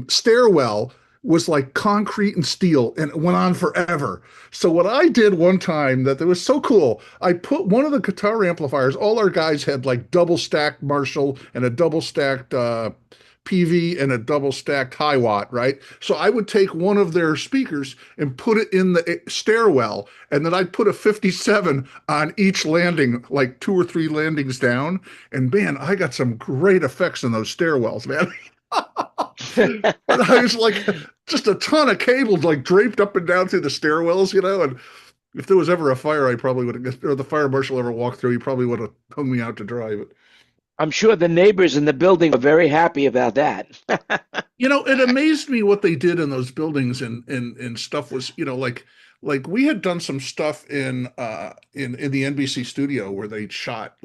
stairwell was like concrete and steel, and it went on forever. So what I did one time that was so cool, I put one of the guitar amplifiers. All our guys had like double stacked Marshall and a double stacked PV and a double stacked high watt, right? So I would take one of their speakers and put it in the stairwell, and then I'd put a 57 on each landing, like 2 or 3 landings down. And man, I got some great effects in those stairwells, man. And I was like, just a ton of cables like draped up and down through the stairwells, and if there was ever a fire, I probably would have, or the fire marshal ever walked through, he probably would have hung me out to dry. But I'm sure the neighbors in the building are very happy about that. It amazed me what they did in those buildings, and stuff was, like we had done some stuff in the NBC studio where they shot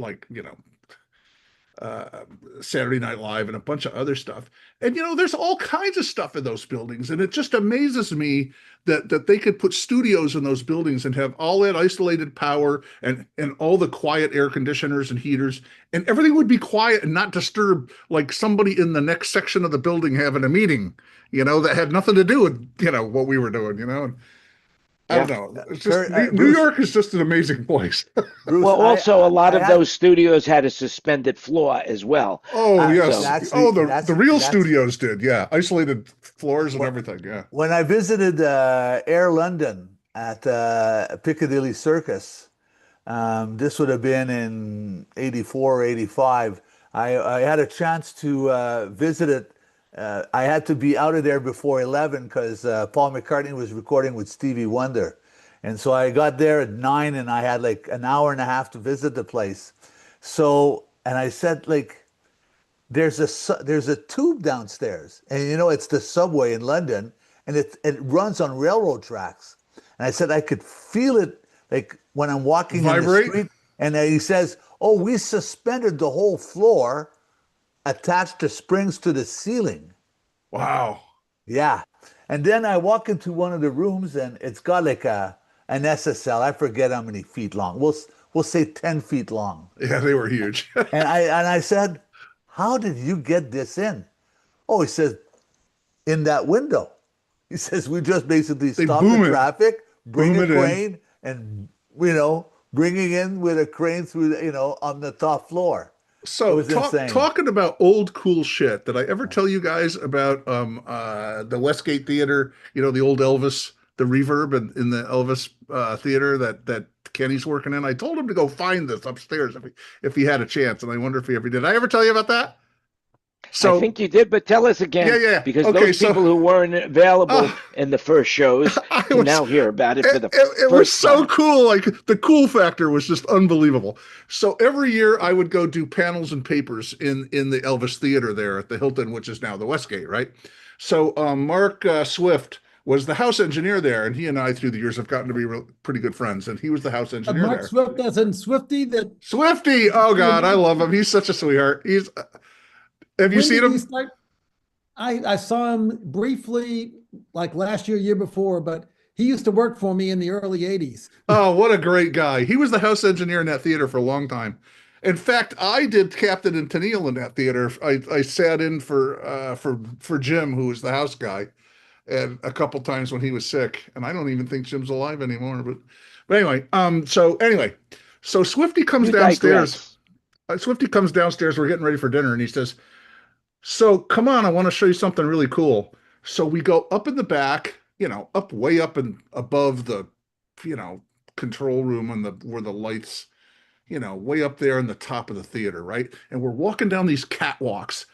Saturday Night Live and a bunch of other stuff. And there's all kinds of stuff in those buildings, and it just amazes me that they could put studios in those buildings and have all that isolated power and all the quiet air conditioners and heaters, and everything would be quiet and not disturb like somebody in the next section of the building having a meeting, that had nothing to do with what we were doing, and I don't know. It's just, New York is just an amazing place. Bruce, also a lot of those studios had a suspended floor as well. Oh, yes. The real studios did, yeah. Isolated floors and everything, yeah. When I visited Air London at Piccadilly Circus, this would have been in 84 or 85, I had a chance to visit it. I had to be out of there before 11 because Paul McCartney was recording with Stevie Wonder. And so I got there at 9, and I had like an hour and a half to visit the place. So, and I said, there's a tube downstairs, and it's the subway in London, and it runs on railroad tracks. And I said, I could feel it like when I'm walking in the street. And he says, oh, we suspended the whole floor attached to springs to the ceiling. Wow. Yeah. And then I walk into one of the rooms, and it's got like an SSL. I forget how many feet long. We'll say 10 feet long. Yeah, they were huge. and I said, how did you get this in? Oh, he says, in that window. He says, we just basically stop the traffic, bring a crane, and, bringing in with a crane through, on the top floor. So talking about old cool shit, did I ever tell you guys about the Westgate Theater, the old Elvis, the reverb in the Elvis theater that Kenny's working in? I told him to go find this upstairs if he had a chance, and I wonder if he ever did. Did I ever tell you about that? So I think you did, but tell us again. Yeah. Because those people who weren't available in the first shows can now hear about it for the first time. It was so cool. Like, the cool factor was just unbelievable. So every year I would go do panels and papers in the Elvis Theater there at the Hilton, which is now the Westgate, right? So Mark Swift was the house engineer there, and he and I through the years have gotten to be pretty good friends, and he was the house engineer there. Mark Swift, as in Swifty? Swifty! Oh, God, I love him. He's such a sweetheart. Have you seen him? I saw him briefly, like last year before, but he used to work for me in the early 80s. Oh, what a great guy. He was the house engineer in that theater for a long time. In fact, I did Captain and Tennille in that theater. I sat in for Jim, who was the house guy, and a couple times when he was sick. And I don't even think Jim's alive anymore. But anyway, so Swifty comes downstairs. Swifty comes downstairs. We're getting ready for dinner, and he says, so come on, I want to show you something really cool. So we go up in the back, way up and above the, control room and where the lights, way up there in the top of the theater, right? And we're walking down these catwalks,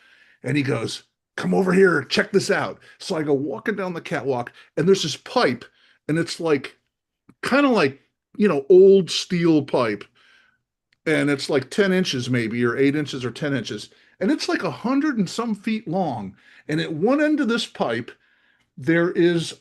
and he goes, come over here, check this out. So I go walking down the catwalk, and there's this pipe, and it's like, kind of like, old steel pipe. And it's like 10 inches maybe, or 8 inches or 10 inches. And it's like 100 and some feet long. And at one end of this pipe, there is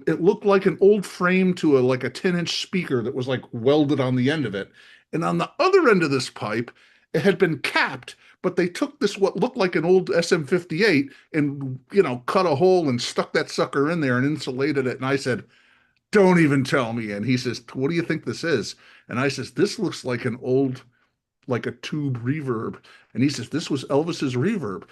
it looked like an old frame to like a 10-inch speaker that was like welded on the end of it. And on the other end of this pipe, it had been capped, but they took this what looked like an old SM58 and cut a hole and stuck that sucker in there and insulated it. And I said, "Don't even tell me." And he says, "What do you think this is?" And I says, "This looks like an old, like a tube reverb." And he says, "This was Elvis's reverb.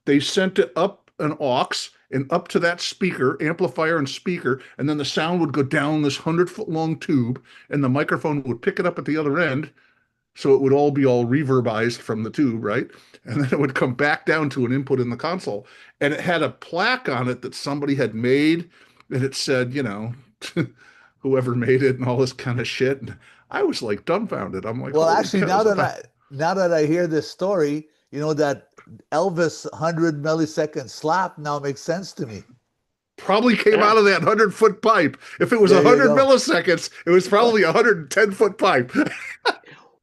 They sent it up an aux and up to that speaker, amplifier and speaker, and then the sound would go down this 100-foot long tube, and the microphone would pick it up at the other end, so it would all be all reverbized from the tube, right? And then it would come back down to an input in the console. And it had a plaque on it that somebody had made, and it said, whoever made it and all this kind of shit. And I was like dumbfounded. I'm like, well, actually, cow. now that I hear this story, that Elvis 100 millisecond slap now makes sense to me. Probably came out of that 100-foot pipe. If it was 100 milliseconds, it was probably a 110-foot pipe.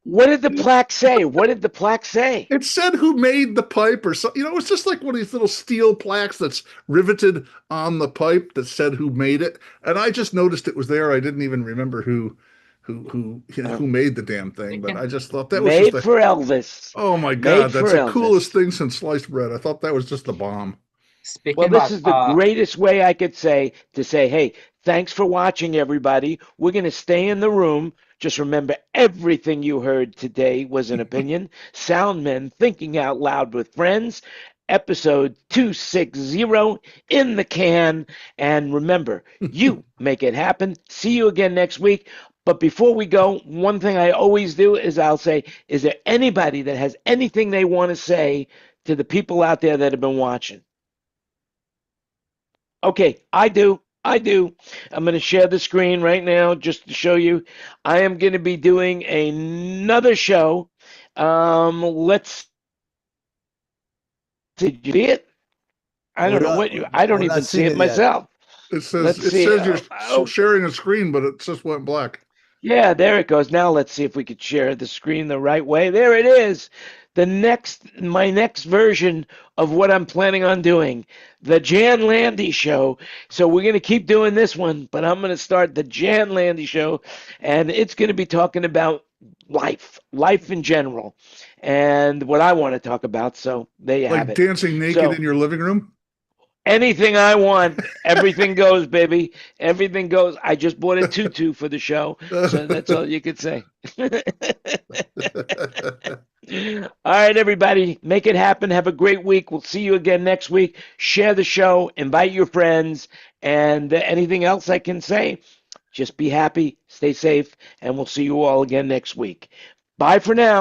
What did the plaque say? What did the plaque say? It said who made the pipe or something. It was just like one of these little steel plaques that's riveted on the pipe that said who made it. And I just noticed it was there. I didn't even remember who made the damn thing, but I just thought that was made for Elvis. Oh my God, that's the coolest thing since sliced bread. I thought that was just the bomb. This is the greatest way I could say to say, hey, thanks for watching, everybody. We're going to stay in the room. Just remember, everything you heard today was an opinion. Soundmen Thinking Out Loud with Friends, episode 260 in the can. And remember, you make it happen. See you again next week. But before we go, one thing I always do is I'll say, is there anybody that has anything they want to say to the people out there that have been watching? Okay, I do. I'm going to share the screen right now just to show you. I am going to be doing another show. Let's see. Did you see it? I don't even see it myself. It says you're sharing a screen, but it just went black. Yeah, there it goes. Now let's see if we could share the screen the right way. There it is. My next version of what I'm planning on doing, the Jan Landy Show. So we're going to keep doing this one, but I'm going to start the Jan Landy Show, and it's going to be talking about life in general, and what I want to talk about. So there you have it. Like dancing naked in your living room? Anything I want, everything goes, baby. Everything goes. I just bought a tutu for the show, so that's all you could say. All right, everybody, make it happen. Have a great week. We'll see you again next week. Share the show, invite your friends, and anything else I can say, just be happy, stay safe, and we'll see you all again next week. Bye for now.